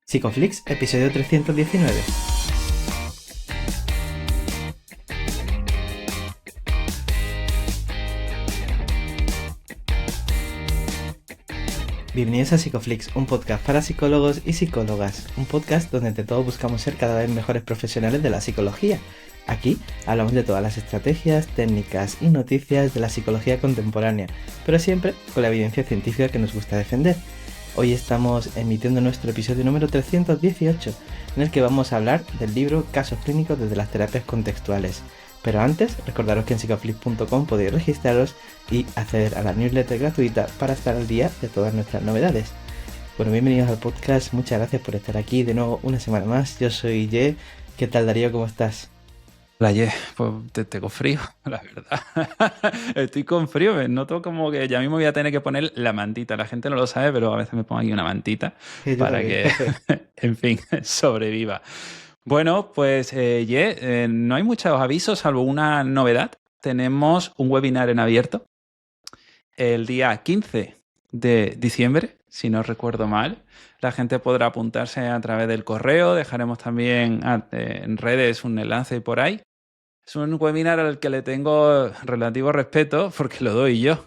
Psicoflix, episodio 319. Bienvenidos a Psicoflix, un podcast para psicólogos y psicólogas, un podcast donde entre todos buscamos ser cada vez mejores profesionales de la psicología. Aquí hablamos de todas las estrategias, técnicas y noticias de la psicología contemporánea, pero siempre con la evidencia científica que nos gusta defender. Hoy estamos emitiendo nuestro episodio número 318, en el que vamos a hablar del libro Casos clínicos desde las terapias contextuales. Pero antes, recordaros que en psicoflix.com podéis registraros y acceder a la newsletter gratuita para estar al día de todas nuestras novedades. Bueno, bienvenidos al podcast, muchas gracias por estar aquí de nuevo una semana más. Yo soy Ye. ¿Qué tal, Darío? ¿Cómo estás? Hola, Ye, pues tengo frío, la verdad. Estoy con frío, me noto como que ya mismo voy a tener que poner la mantita. La gente no lo sabe, pero a veces me pongo aquí una mantita Yo para también. que, en fin, sobreviva. Bueno, pues Ye, no hay muchos avisos, salvo una novedad. Tenemos un webinar en abierto el día 15 de diciembre, si no recuerdo mal. La gente podrá apuntarse a través del correo, dejaremos también en redes un enlace por ahí. Es un webinar al que le tengo relativo respeto porque lo doy yo.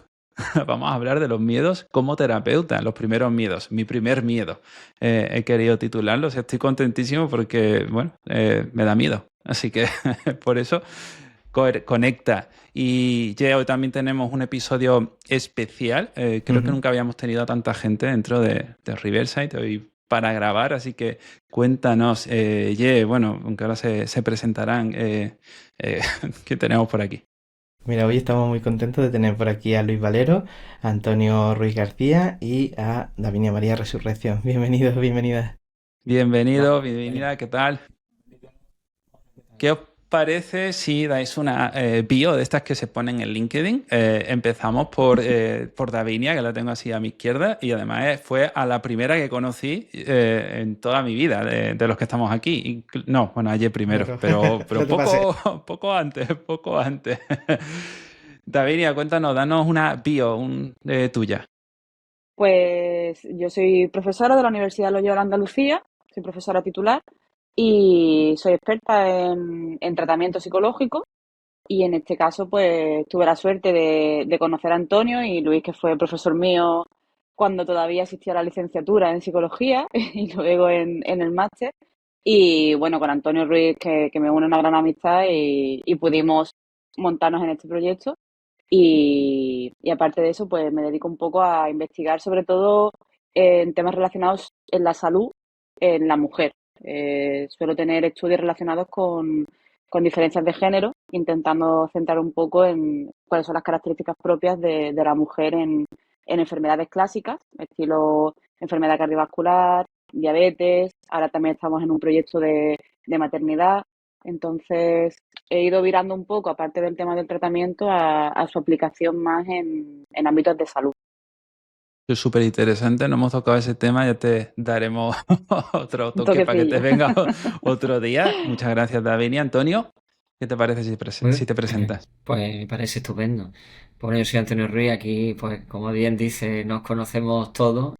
Vamos a hablar de los miedos como terapeuta, los primeros miedos, mi primer miedo. He querido titularlos, estoy contentísimo porque, bueno, me da miedo. Así que por eso conecta. Y ya hoy también tenemos un episodio especial. Creo que nunca habíamos tenido a tanta gente dentro de Riverside hoy para grabar, así que cuéntanos, bueno, aunque ahora se presentarán, ¿qué tenemos por aquí? Mira, hoy estamos muy contentos de tener por aquí a Luis Valero, a Antonio Ruiz García y a Davinia María Resurrección. Bienvenidos, bienvenidas. Bienvenido, bienvenida, ¿qué tal? ¿Qué os parece si dais una bio de estas que se ponen en LinkedIn? Empezamos por Davinia, que la tengo así a mi izquierda, y además fue a la primera que conocí en toda mi vida, de los que estamos aquí. No, bueno, ayer primero, Bueno, pero no te pases. poco antes, poco antes. Davinia, cuéntanos, danos una bio tuya. Pues yo soy profesora de la Universidad Loyola de Andalucía, soy profesora titular y soy experta en tratamiento psicológico y en este caso pues tuve la suerte de conocer a Antonio y Luis, que fue profesor mío cuando todavía existía la licenciatura en psicología y luego en el máster. Y bueno, con Antonio Ruiz que me une una gran amistad y pudimos montarnos en este proyecto. Y aparte de eso, pues me dedico un poco a investigar sobre todo en temas relacionados en la salud en la mujer. Suelo tener estudios relacionados con diferencias de género, intentando centrar un poco en cuáles son las características propias de la mujer en enfermedades clásicas, estilo enfermedad cardiovascular, diabetes. Ahora también estamos en un proyecto de maternidad. Entonces, he ido virando un poco, aparte del tema del tratamiento, a su aplicación más en ámbitos de salud. Es súper interesante, no hemos tocado ese tema, ya te daremos otro Un toque para que te toquecillo. venga otro día. Muchas gracias, David y Antonio. ¿Qué te parece si Bueno, te presentas? pues me parece estupendo. Pues bueno, yo soy Antonio Ruiz, aquí, pues como bien dice, nos conocemos todos.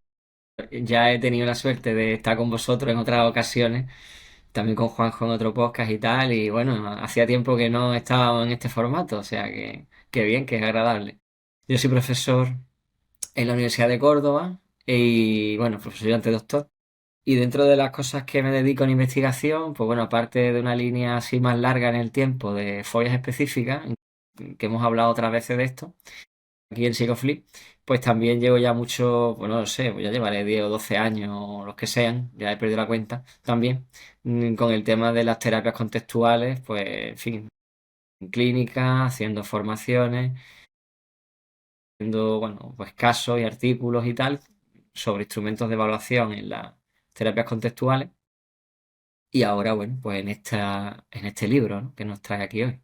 Ya he tenido la suerte de estar con vosotros en otras ocasiones, también con Juanjo en otro podcast y tal, y bueno, hacía tiempo que no estaba en este formato, o sea que bien, que es agradable. Yo soy profesor en la Universidad de Córdoba y bueno, profesor ayudante doctor. Y dentro de las cosas que me dedico en investigación, pues bueno, aparte de una línea así más larga en el tiempo de fobias específicas, que hemos hablado otras veces de esto, aquí en Psicoflip, pues también llevo ya mucho, pues no lo sé, pues ya llevaré 10 o 12 años o los que sean, ya he perdido la cuenta también, con el tema de las terapias contextuales, pues en fin, en clínica, haciendo formaciones, haciendo, bueno, pues casos y artículos y tal sobre instrumentos de evaluación en las terapias contextuales. Y ahora, bueno, pues en este libro, ¿no?, que nos trae aquí hoy.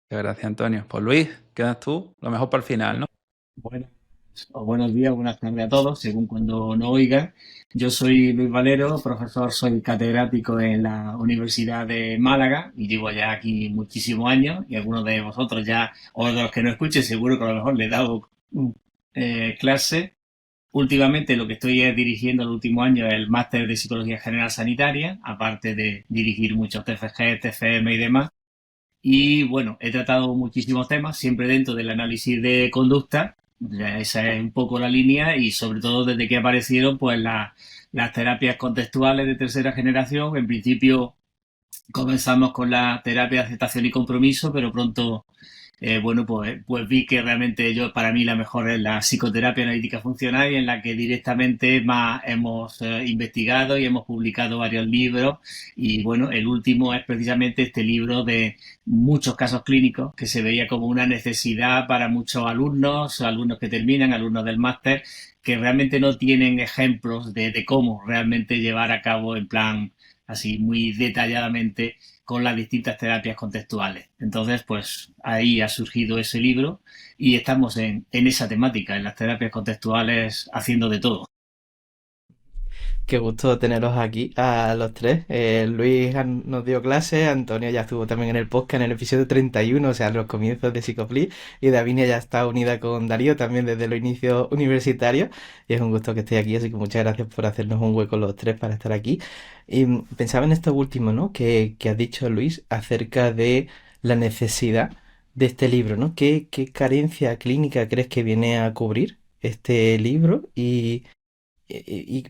Muchas gracias, Antonio. Pues Luis, quedas tú, lo mejor para el final, ¿no? Buenas o buenos días, buenas tardes a todos, según cuando nos oigan. Yo soy Luis Valero, profesor, soy catedrático en la Universidad de Málaga y llevo ya aquí muchísimos años y algunos de vosotros ya, o de los que no escuchen, seguro que a lo mejor le he dado clase. Últimamente lo que estoy es dirigiendo el último año el máster de Psicología General Sanitaria, aparte de dirigir muchos TFG, TFM y demás. Y bueno, he tratado muchísimos temas, siempre dentro del análisis de conducta. Ya esa es un poco la línea y sobre todo desde que aparecieron pues las terapias contextuales de tercera generación. En principio comenzamos con la terapia de aceptación y compromiso, pero pronto bueno, pues vi que realmente para mí la mejor es la psicoterapia analítica funcional y en la que directamente más hemos investigado y hemos publicado varios libros y bueno, el último es precisamente este libro de muchos casos clínicos que se veía como una necesidad para muchos alumnos, alumnos que terminan, alumnos del máster, que realmente no tienen ejemplos de cómo realmente llevar a cabo en plan así muy detalladamente con las distintas terapias contextuales. Entonces, pues ahí ha surgido ese libro y estamos en esa temática, en las terapias contextuales, haciendo de todo. Qué gusto teneros aquí a los tres. Luis nos dio clase, Antonio ya estuvo también en el podcast en el episodio 31, o sea, los comienzos de Psicoflip, y Davinia ya está unida con Darío también desde los inicios universitarios, y es un gusto que estéis aquí, así que muchas gracias por hacernos un hueco los tres para estar aquí. Y pensaba en esto último, ¿no? Que has dicho, Luis, acerca de la necesidad de este libro, ¿no? ¿Qué carencia clínica crees que viene a cubrir este libro? ¿Y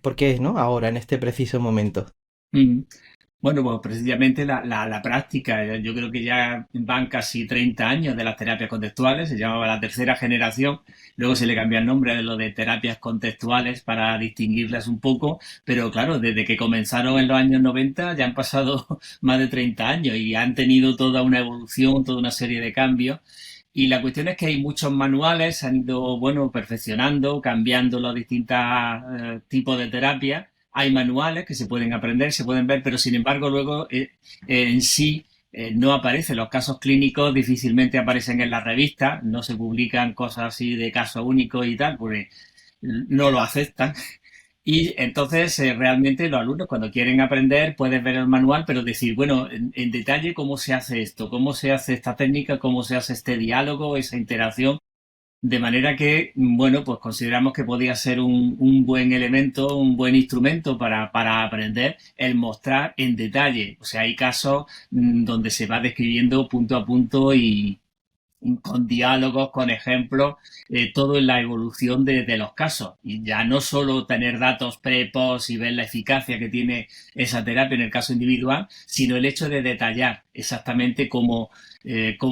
por qué, no? Ahora, en este preciso momento. Mm. Bueno, pues precisamente la práctica, yo creo que ya van casi 30 años de las terapias contextuales, se llamaba la tercera generación, luego se le cambió el nombre a lo de terapias contextuales para distinguirlas un poco, pero claro, desde que comenzaron en los años 90 ya han pasado más de 30 años y han tenido toda una evolución, toda una serie de cambios. Y la cuestión es que hay muchos manuales, se han ido, bueno, perfeccionando, cambiando los distintos tipos de terapias. Hay manuales que se pueden aprender, se pueden ver, pero sin embargo luego en sí no aparecen. Los casos clínicos difícilmente aparecen en las revistas, no se publican cosas así de caso único y tal, porque no lo aceptan. Y entonces realmente los alumnos cuando quieren aprender pueden ver el manual, pero decir, bueno, en detalle cómo se hace esto, cómo se hace esta técnica, cómo se hace este diálogo, esa interacción. De manera que, bueno, pues consideramos que podía ser un buen elemento, un buen instrumento para aprender el mostrar en detalle. O sea, hay casos donde se va describiendo punto a punto y con diálogos, con ejemplos, todo en la evolución de los casos. Y ya no solo tener datos pre, post y ver la eficacia que tiene esa terapia en el caso individual, sino el hecho de detallar exactamente cómo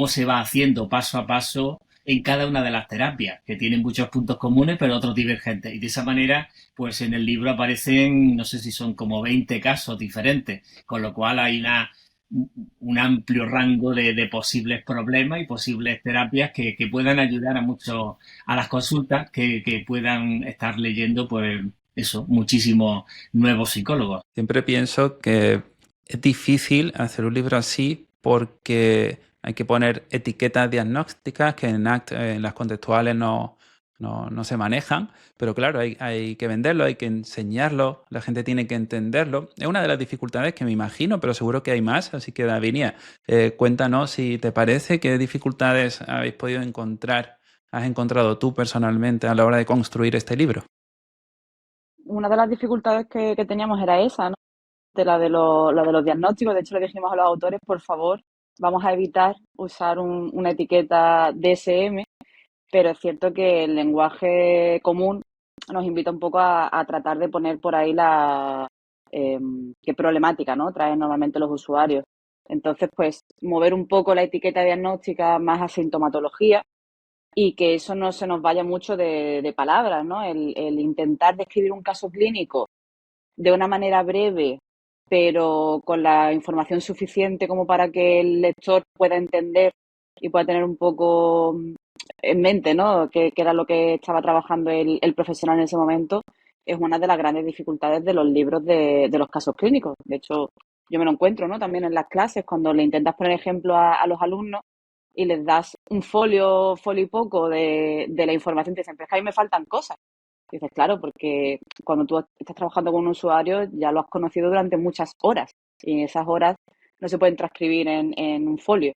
se va haciendo paso a paso en cada una de las terapias, que tienen muchos puntos comunes, pero otros divergentes. Y de esa manera, pues en el libro aparecen, no sé si son como 20 casos diferentes, con lo cual hay un amplio rango de posibles problemas y posibles terapias que puedan ayudar a muchos, a las consultas que puedan estar leyendo, pues eso, muchísimos nuevos psicólogos. Siempre pienso que es difícil hacer un libro así porque hay que poner etiquetas diagnósticas que en las contextuales no se manejan, pero claro, hay que venderlo, hay que enseñarlo, la gente tiene que entenderlo. Es una de las dificultades que me imagino, pero seguro que hay más, así que Davinia, cuéntanos si te parece, qué dificultades habéis podido encontrar, has encontrado tú personalmente a la hora de construir este libro. Una de las dificultades que teníamos era esa, ¿no? La de los diagnósticos. De hecho, le dijimos a los autores, por favor, vamos a evitar usar una etiqueta DSM, pero es cierto que el lenguaje común nos invita un poco a tratar de poner por ahí qué problemática, ¿no?, traen normalmente los usuarios. Entonces, pues, mover un poco la etiqueta diagnóstica más a sintomatología y que eso no se nos vaya mucho de palabras, ¿no? El intentar describir un caso clínico de una manera breve, pero con la información suficiente como para que el lector pueda entender y pueda tener un poco en mente, ¿no?, que era lo que estaba trabajando el profesional en ese momento, es una de las grandes dificultades de los libros de los casos clínicos. De hecho, yo me lo encuentro, ¿no?, también en las clases, cuando le intentas poner ejemplo a los alumnos y les das un folio y poco de la información, te dicen, pero es que a mí me faltan cosas. Y dices, claro, porque cuando tú estás trabajando con un usuario ya lo has conocido durante muchas horas y esas horas no se pueden transcribir en un folio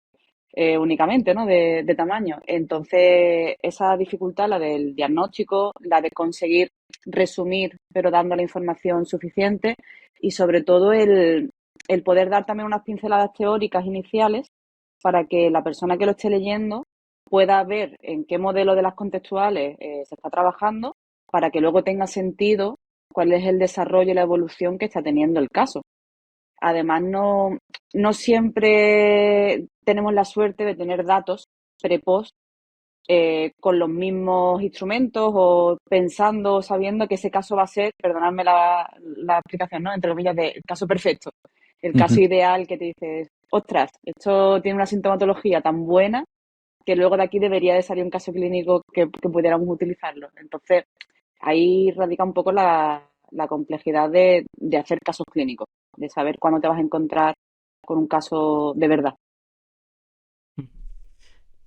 únicamente, ¿no?, de tamaño. Entonces, esa dificultad, la del diagnóstico, la de conseguir resumir, pero dando la información suficiente, y sobre todo el poder dar también unas pinceladas teóricas iniciales para que la persona que lo esté leyendo pueda ver en qué modelo de las contextuales se está trabajando, para que luego tenga sentido cuál es el desarrollo y la evolución que está teniendo el caso. Además, no siempre tenemos la suerte de tener datos pre-post con los mismos instrumentos, o pensando, sabiendo que ese caso va a ser, perdonadme la explicación, ¿no?, entre comillas, del caso perfecto, el caso ideal que te dices, ostras, esto tiene una sintomatología tan buena que luego de aquí debería de salir un caso clínico que pudiéramos utilizarlo. Entonces, ahí radica un poco la complejidad de hacer casos clínicos, de saber cuándo te vas a encontrar con un caso de verdad.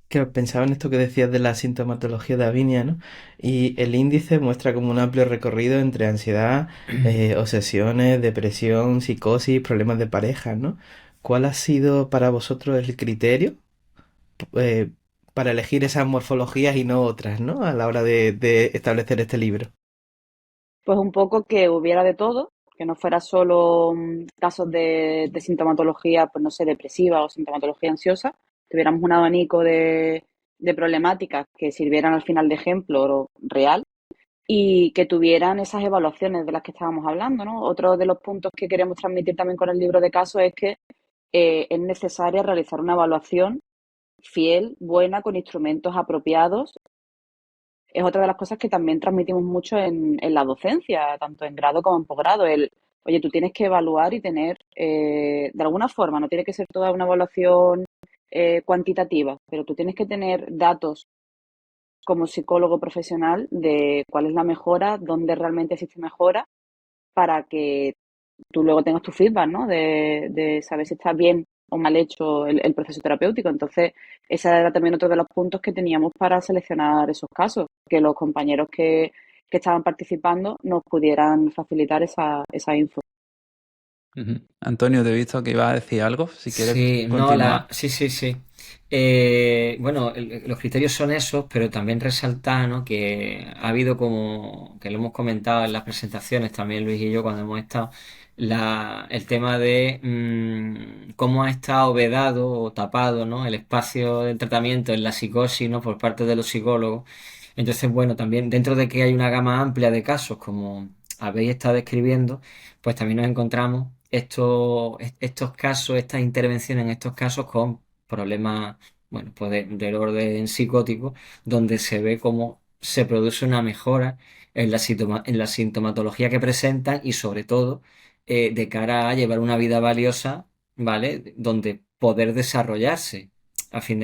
Que pensaba en esto que decías de la sintomatología de Avinia, ¿no? Y el índice muestra como un amplio recorrido entre ansiedad, obsesiones, depresión, psicosis, problemas de pareja, ¿no? ¿Cuál ha sido para vosotros el criterio eh, para elegir esas morfologías y no otras, ¿no? A la hora de establecer este libro. Pues un poco que hubiera de todo, que no fuera solo casos de sintomatología, pues no sé, depresiva o sintomatología ansiosa, tuviéramos un abanico de problemáticas que sirvieran al final de ejemplo real y que tuvieran esas evaluaciones de las que estábamos hablando, ¿no? Otro de los puntos que queremos transmitir también con el libro de casos es que es necesaria realizar una evaluación fiel, buena, con instrumentos apropiados. Es otra de las cosas que también transmitimos mucho en la docencia, tanto en grado como en posgrado. Oye, tú tienes que evaluar y tener, de alguna forma, no tiene que ser toda una evaluación cuantitativa, pero tú tienes que tener datos como psicólogo profesional de cuál es la mejora, dónde realmente existe mejora, para que tú luego tengas tu feedback, ¿no? De saber si está bien o mal hecho el proceso terapéutico. Entonces, ese era también otro de los puntos que teníamos para seleccionar esos casos, que los compañeros que estaban participando nos pudieran facilitar esa info. Antonio, te he visto que ibas a decir algo, si quieres Sí, no, continuar. sí. Bueno, los criterios son esos, pero también resaltar, ¿no?, que ha habido, como que lo hemos comentado en las presentaciones también Luis y yo cuando hemos estado, el tema de cómo ha estado vedado o tapado, ¿no?, el espacio del tratamiento en la psicosis, ¿no?, por parte de los psicólogos. Entonces, bueno, también dentro de que hay una gama amplia de casos, como habéis estado describiendo, pues también nos encontramos estos casos, estas intervenciones en estos casos con problemas, bueno, pues del orden psicótico, donde se ve cómo se produce una mejora en la sintomatología que presentan y sobre todo de cara a llevar una vida valiosa, ¿vale? Donde poder desarrollarse a fin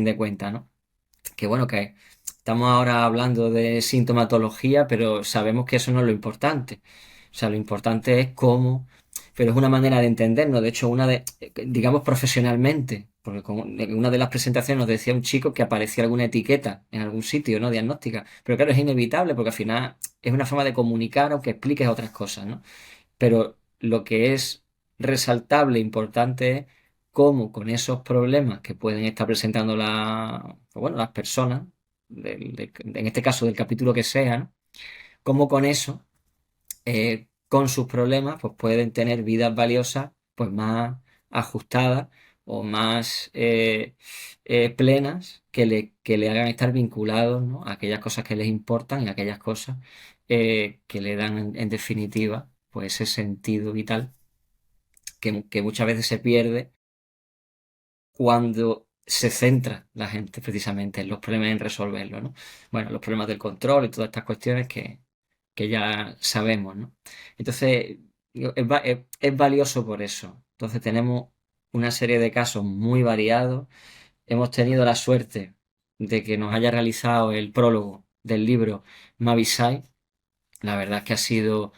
de cuentas, ¿no? Que bueno, que estamos ahora hablando de sintomatología, pero sabemos que eso no es lo importante. O sea, lo importante es cómo, pero es una manera de entendernos. De hecho, digamos profesionalmente, porque en una de las presentaciones nos decía un chico que aparecía alguna etiqueta en algún sitio, ¿no?, diagnóstica. Pero claro, es inevitable porque al final es una forma de comunicar aunque expliques otras cosas, ¿no? Pero lo que es resaltable, importante es cómo con esos problemas que pueden estar presentando pues bueno, las personas, en este caso del capítulo que sea, ¿no?, cómo con eso, con sus problemas, pues pueden tener vidas valiosas, pues más ajustadas o más plenas, que le hagan estar vinculados, ¿no?, a aquellas cosas que les importan y a aquellas cosas que le dan en definitiva pues ese sentido vital que muchas veces se pierde cuando se centra la gente precisamente en los problemas, en resolverlos, ¿no? Bueno, los problemas del control y todas estas cuestiones que ya sabemos, ¿no? Entonces, es valioso por eso. Entonces tenemos una serie de casos muy variados. Hemos tenido la suerte de que nos haya realizado el prólogo del libro Mavisai. La verdad es que ha sido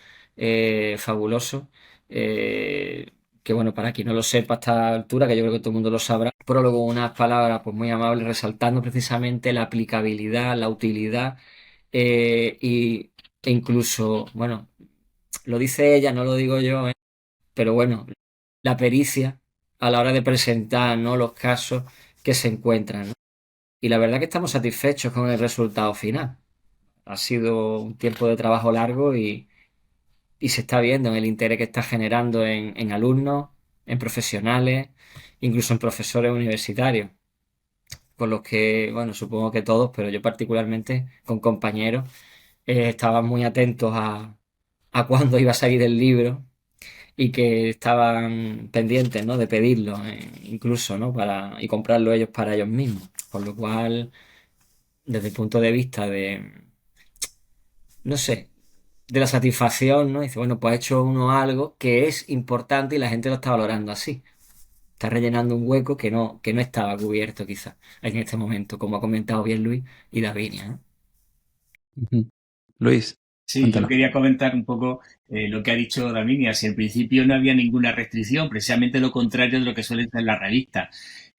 fabuloso. Que bueno, para quien no lo sepa a esta altura, que yo creo que todo el mundo lo sabrá, prólogo, unas palabras pues muy amables resaltando precisamente la aplicabilidad, la utilidad e incluso, bueno, lo dice ella, no lo digo yo, pero bueno, la pericia a la hora de presentar, ¿no?, los casos que se encuentran, ¿no? Y la verdad que estamos satisfechos con el resultado final. Ha sido un tiempo de trabajo largo y se está viendo en el interés que está generando en alumnos, en profesionales, incluso en profesores universitarios, con los que, bueno, supongo que todos, pero yo particularmente con compañeros, estaban muy atentos a cuándo iba a salir el libro y que estaban pendientes, ¿no? De pedirlo, incluso, ¿no? Y comprarlo ellos para ellos mismos. Por lo cual, desde el punto de vista no sé, de la satisfacción, ¿no? Dice, bueno, pues ha hecho uno algo que es importante y la gente lo está valorando así. Está rellenando un hueco que no estaba cubierto quizás en este momento, como ha comentado bien Luis y Davinia, ¿no? Ujú. Luis, Sí, yo cuéntanos. quería comentar un poco lo que ha dicho Davinia. Si al principio no había ninguna restricción, precisamente lo contrario de lo que suele ser la revista.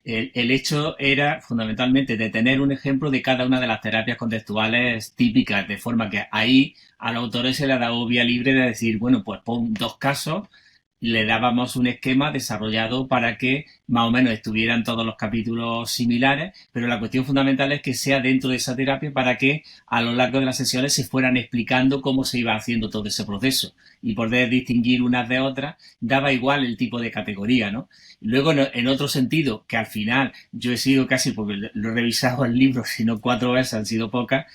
El hecho era fundamentalmente de tener un ejemplo de cada una de las terapias contextuales típicas, de forma que ahí a los autores se le ha dado vía libre de decir, bueno, pues pon 2 casos, le dábamos un esquema desarrollado para que más o menos estuvieran todos los capítulos similares, pero la cuestión fundamental es que sea dentro de esa terapia para que a lo largo de las sesiones se fueran explicando cómo se iba haciendo todo ese proceso y poder distinguir unas de otras, daba igual el tipo de categoría, ¿no? Luego, en otro sentido, que al final yo he sido casi, porque lo he revisado el libro, sino 4 veces, han sido pocas,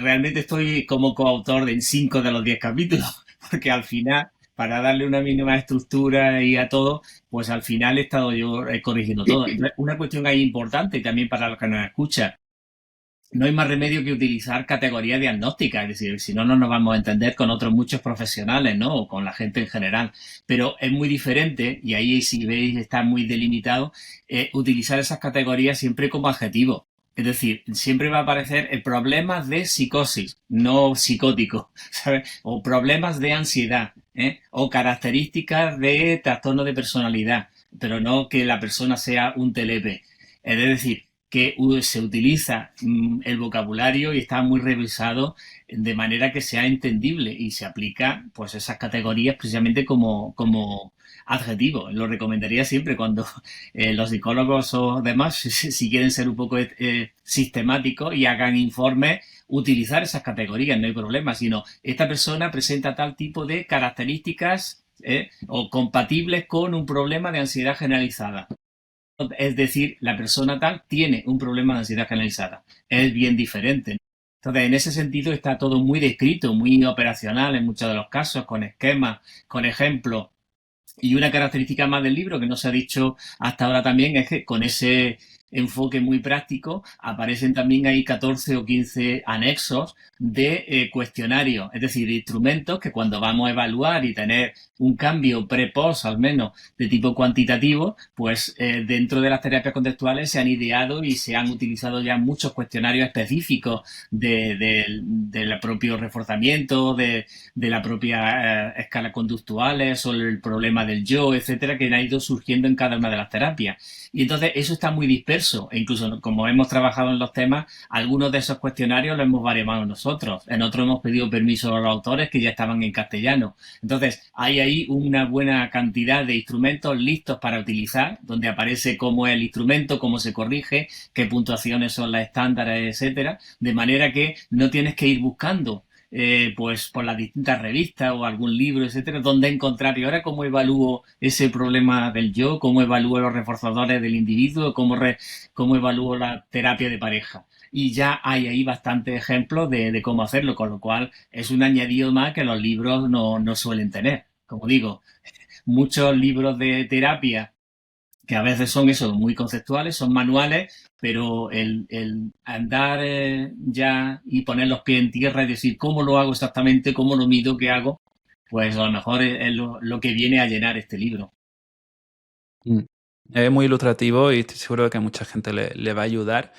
realmente estoy como coautor en 5 de los 10 capítulos, porque al final, para darle una mínima estructura y a todo, pues al final he estado yo corrigiendo todo. Entonces, una cuestión ahí importante también para los que nos escuchan, no hay más remedio que utilizar categorías diagnósticas, es decir, si no, no nos vamos a entender con otros muchos profesionales, ¿no? O con la gente en general. Pero es muy diferente, y ahí si veis está muy delimitado, utilizar esas categorías siempre como adjetivo. Es decir, siempre va a aparecer problemas de psicosis, no psicótico, ¿sabes? O problemas de ansiedad, ¿eh? O características de trastorno de personalidad, pero no que la persona sea un telepe. Es decir, que se utiliza el vocabulario y está muy revisado de manera que sea entendible y se aplica pues esas categorías precisamente como adjetivo. Lo recomendaría siempre cuando los psicólogos o demás, si quieren ser un poco sistemáticos y hagan informes, utilizar esas categorías, no hay problema, sino esta persona presenta tal tipo de características o compatibles con un problema de ansiedad generalizada. Es decir, la persona tal tiene un problema de ansiedad generalizada. Es bien diferente. Entonces, en ese sentido está todo muy descrito, muy operacional en muchos de los casos, con esquemas, con ejemplos. Y una característica más del libro que no se ha dicho hasta ahora también es que con ese enfoque muy práctico aparecen también ahí 14 o 15 anexos de cuestionarios, es decir, de instrumentos que cuando vamos a evaluar y tener un cambio pre-post al menos de tipo cuantitativo, pues dentro de las terapias contextuales se han ideado y se han utilizado ya muchos cuestionarios específicos del propio reforzamiento, de la propia escala conductuales, sobre el problema del yo, etcétera, que han ido surgiendo en cada una de las terapias. Y entonces eso está muy disperso, e incluso como hemos trabajado en los temas, algunos de esos cuestionarios los hemos variado nosotros, en otros hemos pedido permiso a los autores que ya estaban en castellano. Entonces hay ahí una buena cantidad de instrumentos listos para utilizar, donde aparece cómo es el instrumento, cómo se corrige, qué puntuaciones son las estándares, etcétera, de manera que no tienes que ir buscando pues por las distintas revistas o algún libro, etcétera, donde encontrar. Y ahora, ¿cómo evalúo ese problema del yo? ¿Cómo evalúo los reforzadores del individuo? ¿Cómo evalúo la terapia de pareja? Y ya hay ahí bastantes ejemplos de cómo hacerlo, con lo cual es un añadido más que los libros no suelen tener. Como digo, muchos libros de terapia que a veces son eso, muy conceptuales, son manuales, pero el andar ya y poner los pies en tierra y decir cómo lo hago exactamente, cómo lo mido, qué hago, pues a lo mejor es lo que viene a llenar este libro. Mm. Es muy ilustrativo y estoy seguro de que a mucha gente le va a ayudar.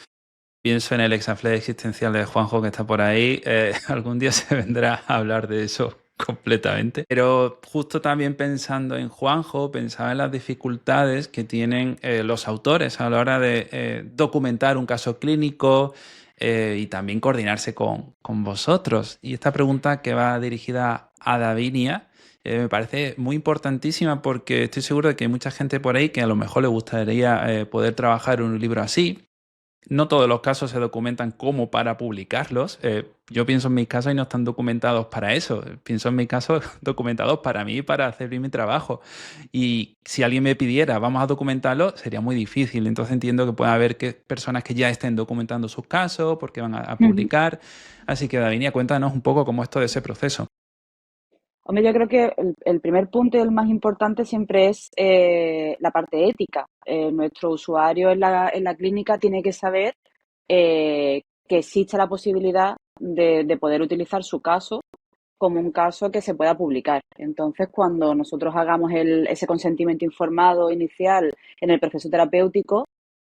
Pienso en el exafle existencial de Juanjo que está por ahí. Algún día se vendrá a hablar de eso completamente. Pero justo también pensando en Juanjo, pensaba en las dificultades que tienen los autores a la hora de documentar un caso clínico y también coordinarse con vosotros. Y esta pregunta que va dirigida a Davinia me parece muy importantísima porque estoy seguro de que hay mucha gente por ahí que a lo mejor le gustaría poder trabajar en un libro así. No todos los casos se documentan como para publicarlos. Yo pienso en mis casos y no están documentados para eso. Pienso en mis casos documentados para mí, para hacer bien mi trabajo. Y si alguien me pidiera, vamos a documentarlo, sería muy difícil. Entonces entiendo que puede haber personas que ya estén documentando sus casos porque van a Ujú. publicar. Así que, Davinia, cuéntanos un poco cómo es todo ese proceso. Hombre, yo creo que el primer punto y el más importante siempre es la parte ética. Nuestro usuario en la clínica tiene que saber que existe la posibilidad de poder utilizar su caso como un caso que se pueda publicar. Entonces, cuando nosotros hagamos ese consentimiento informado inicial en el proceso terapéutico,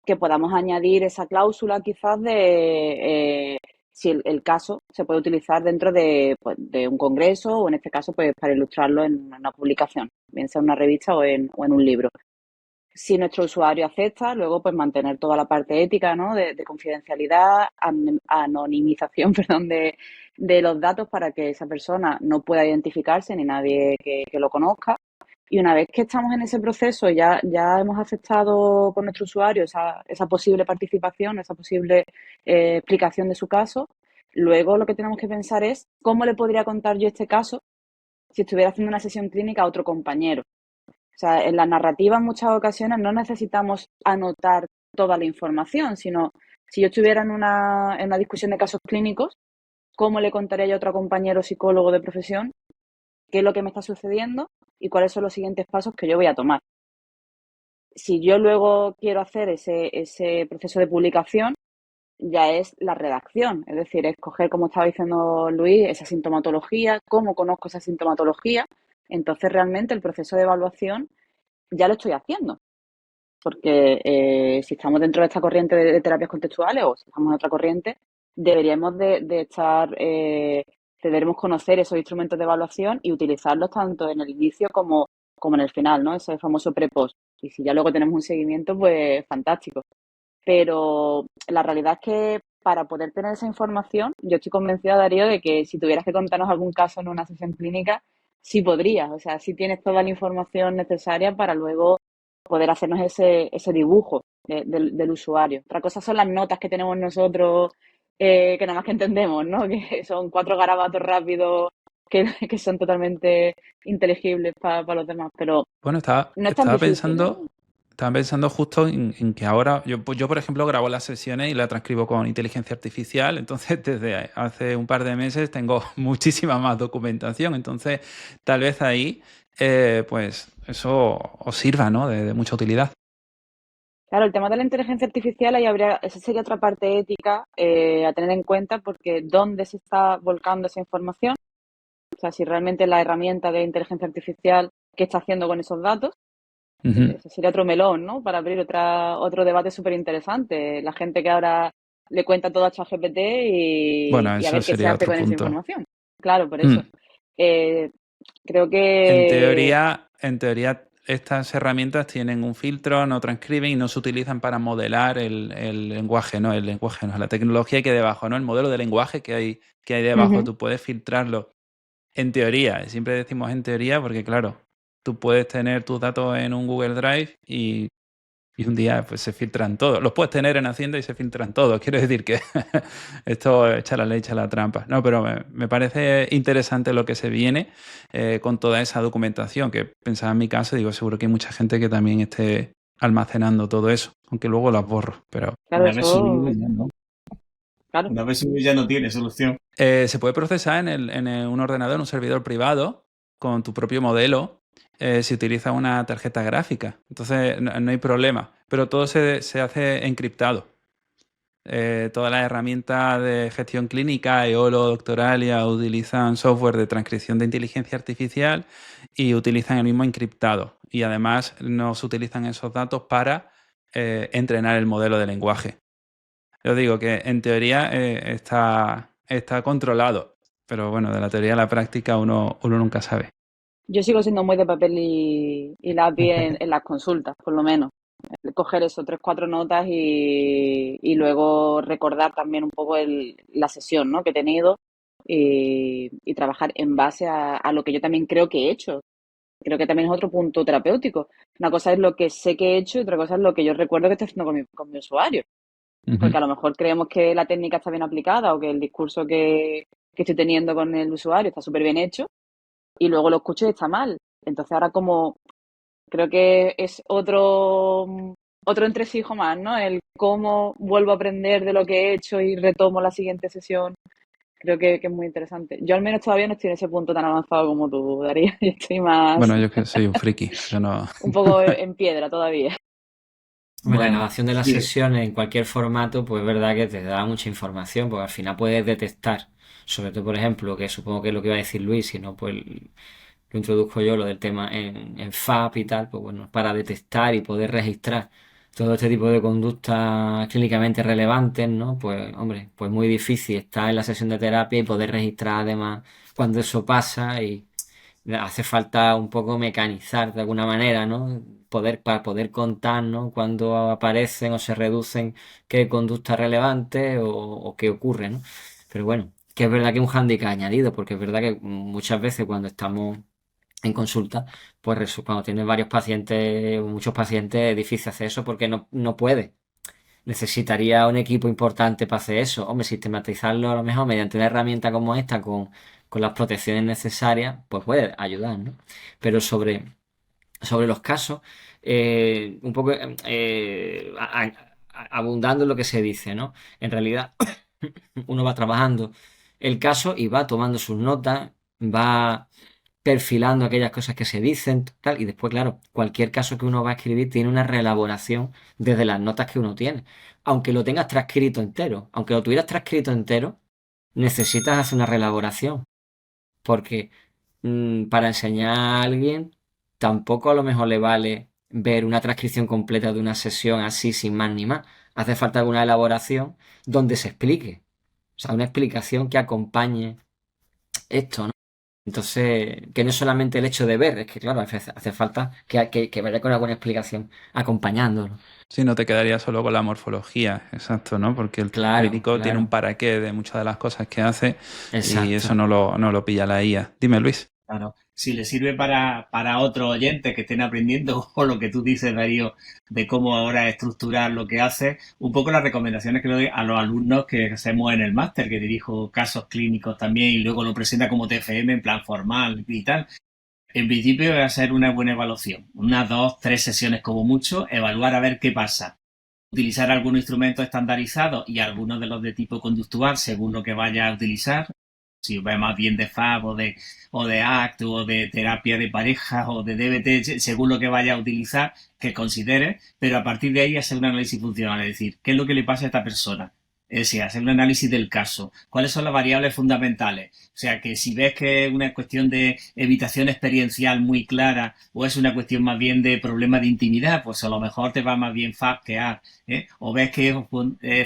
que podamos añadir esa cláusula quizás de si el caso se puede utilizar dentro de, pues, de un congreso o en este caso pues para ilustrarlo en una publicación, bien sea en una revista o en un libro. Si nuestro usuario acepta, luego pues mantener toda la parte ética, ¿no? De confidencialidad, anonimización, perdón, de los datos para que esa persona no pueda identificarse ni nadie que lo conozca. Y una vez que estamos en ese proceso, ya hemos aceptado con nuestro usuario esa posible participación, esa posible explicación de su caso, luego lo que tenemos que pensar es cómo le podría contar yo este caso si estuviera haciendo una sesión clínica a otro compañero. O sea, en la narrativa en muchas ocasiones no necesitamos anotar toda la información, sino si yo estuviera en una discusión de casos clínicos, ¿cómo le contaría yo a otro compañero psicólogo de profesión qué es lo que me está sucediendo y cuáles son los siguientes pasos que yo voy a tomar? Si yo luego quiero hacer ese proceso de publicación, ya es la redacción, es decir, escoger, como estaba diciendo Luis, esa sintomatología, cómo conozco esa sintomatología. Entonces, realmente el proceso de evaluación ya lo estoy haciendo, porque si estamos dentro de esta corriente de terapias contextuales o si estamos en otra corriente, deberíamos de estar, deberemos conocer esos instrumentos de evaluación y utilizarlos tanto en el inicio como en el final, ¿no? Ese famoso pre-post. Y si ya luego tenemos un seguimiento, pues fantástico. Pero la realidad es que para poder tener esa información, yo estoy convencida, Darío, de que si tuvieras que contarnos algún caso en una sesión clínica, sí podrías. O sea, sí tienes toda la información necesaria para luego poder hacernos ese dibujo del usuario. Otra cosa son las notas que tenemos nosotros, que nada más que entendemos, ¿no? Que son 4 garabatos rápidos que son totalmente inteligibles para los demás. Pero Bueno, estaba, no es tan estaba difícil, ¿eh? pensando, estaba pensando justo en que ahora, yo, por ejemplo, grabo las sesiones y las transcribo con inteligencia artificial, entonces desde hace un par de meses tengo muchísima más documentación, entonces tal vez ahí, pues eso os sirva, ¿no? De mucha utilidad. Claro, el tema de la inteligencia artificial, esa sería otra parte ética a tener en cuenta, porque ¿dónde se está volcando esa información? O sea, si realmente la herramienta de inteligencia artificial, ¿qué está haciendo con esos datos? Ujú. Ese sería otro melón, ¿no? Para abrir otro debate súper interesante. La gente que ahora le cuenta todo a ChatGPT Bueno, y a eso ver qué se sería hace otro con esa punto. información. Claro, por eso. Mm. Eh, creo En que teoría, en teoría, estas herramientas tienen un filtro, no transcriben y no se utilizan para modelar el lenguaje, ¿no? El lenguaje, no, la tecnología que hay debajo, ¿no? El modelo de lenguaje que hay debajo, ujú, tú puedes filtrarlo. En teoría, siempre decimos en teoría porque, claro, tú puedes tener tus datos en un Google Drive y un día pues se filtran todos. Los puedes tener en Hacienda y se filtran todos. Quiero decir que esto echa la ley, echa la trampa. No, pero me parece interesante lo que se viene con toda esa documentación, que pensaba en mi caso, digo, seguro que hay mucha gente que también esté almacenando todo eso, aunque luego las borro, pero claro, Una vez subido eso, ya no. claro. Una vez subido ya no tiene solución. se puede procesar en un ordenador, en un servidor privado, con tu propio modelo, si utilizas una tarjeta gráfica. Entonces no hay problema, pero todo se hace encriptado. Todas las herramientas de gestión clínica, EOLO, Doctoralia, utilizan software de transcripción de inteligencia artificial y utilizan el mismo encriptado. Y además no se utilizan esos datos para entrenar el modelo de lenguaje. Yo digo que en teoría está controlado, pero bueno, de la teoría a la práctica uno nunca sabe. Yo sigo siendo muy de papel y lápiz en las consultas, por lo menos. Coger eso, 3, 4 notas y luego recordar también un poco la sesión, ¿no? que he tenido y trabajar en base a lo que yo también creo que he hecho. Creo que también es otro punto terapéutico. Una cosa es lo que sé que he hecho y otra cosa es lo que yo recuerdo que estoy haciendo con mi usuario. porque a lo mejor creemos que la técnica está bien aplicada o que el discurso que estoy teniendo con el usuario está súper bien hecho y luego lo escucho y está mal. Entonces ahora como creo que es otro entresijo más, ¿no? El cómo vuelvo a aprender de lo que he hecho y retomo la siguiente sesión. Creo que es muy interesante. Yo al menos todavía no estoy en ese punto tan avanzado como tú, Darío. Yo estoy más Bueno, yo que soy un friki, yo no... un poco en piedra todavía. Hombre, la Bueno, grabación de las sí, sesiones en cualquier formato, pues es verdad que te da mucha información, porque al final puedes detectar, sobre todo, por ejemplo, que supongo que es lo que iba a decir Luis, si no, pues lo introduzco yo, lo del tema en FAP y tal, pues bueno, para detectar y poder registrar todo este tipo de conductas clínicamente relevantes, ¿no? Pues, hombre, pues muy difícil estar en la sesión de terapia y poder registrar además cuando eso pasa y hace falta un poco mecanizar de alguna manera, ¿no? Para poder contar, ¿no? Cuando aparecen o se reducen qué conducta relevante o qué ocurre, ¿no? Pero bueno, que es verdad que es un hándicap añadido, porque es verdad que muchas veces cuando estamos en consulta, pues cuando tienes varios pacientes, muchos pacientes, es difícil hacer eso porque no puede. Necesitaría un equipo importante para hacer eso. Hombre, sistematizarlo a lo mejor mediante una herramienta como esta, con las protecciones necesarias, pues puede ayudar, ¿no? Pero sobre los casos, un poco abundando en lo que se dice, ¿no? En realidad, uno va trabajando el caso y va tomando sus notas, va perfilando aquellas cosas que se dicen, tal, y después, claro, cualquier caso que uno va a escribir tiene una reelaboración desde las notas que uno tiene. Aunque lo tengas transcrito entero, aunque lo tuvieras transcrito entero, necesitas hacer una reelaboración, porque para enseñar a alguien tampoco a lo mejor le vale ver una transcripción completa de una sesión así sin más ni más. Hace falta alguna elaboración donde se explique, o sea, una explicación que acompañe esto, ¿no? Entonces, que no es solamente el hecho de ver, es que claro, hace falta que vaya con alguna explicación acompañándolo. Sí, no te quedaría solo con la morfología, exacto, ¿no? Porque el Claro, clínico tiene un claro, para qué de muchas de las cosas que hace y eso exacto. no lo pilla la IA. Dime, Luis. claro. Si le sirve para otros oyentes que estén aprendiendo o lo que tú dices, Darío, de cómo ahora estructurar lo que hace, un poco las recomendaciones que le doy a los alumnos que hacemos en el máster, que dirijo casos clínicos también y luego lo presenta como TFM en plan formal y tal. En principio va a ser una buena evaluación, unas 2, 3 sesiones como mucho, evaluar a ver qué pasa. Utilizar algunos instrumentos estandarizados y algunos de los de tipo conductual según lo que vaya a utilizar. Si va más bien de FAB o de ACT o de terapia de pareja o de DBT, según lo que vaya a utilizar, que considere, pero a partir de ahí hacer un análisis funcional, es decir, ¿qué es lo que le pasa a esta persona? Es decir, hacer un análisis del caso. ¿Cuáles son las variables fundamentales? O sea, que si ves que es una cuestión de evitación experiencial muy clara o es una cuestión más bien de problema de intimidad, pues a lo mejor te va más bien FAB que ACT. O ves que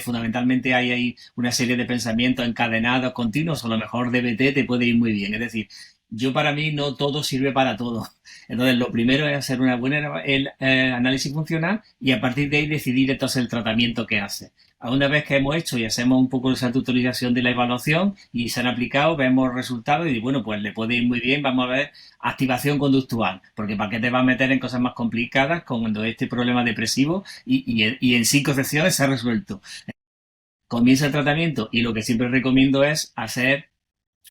fundamentalmente hay ahí una serie de pensamientos encadenados, continuos, o a lo mejor DBT te puede ir muy bien. Es decir, yo para mí no todo sirve para todo. Entonces, lo primero es hacer una buena análisis funcional y a partir de ahí decidir entonces el tratamiento que hace. Una vez que hemos hecho y hacemos un poco esa tutorialización de la evaluación y se han aplicado, vemos resultados y bueno, pues le puede ir muy bien, vamos a ver activación conductual, porque ¿para qué te vas a meter en cosas más complicadas cuando este problema depresivo y en 5 sesiones se ha resuelto? Comienza el tratamiento y lo que siempre recomiendo es hacer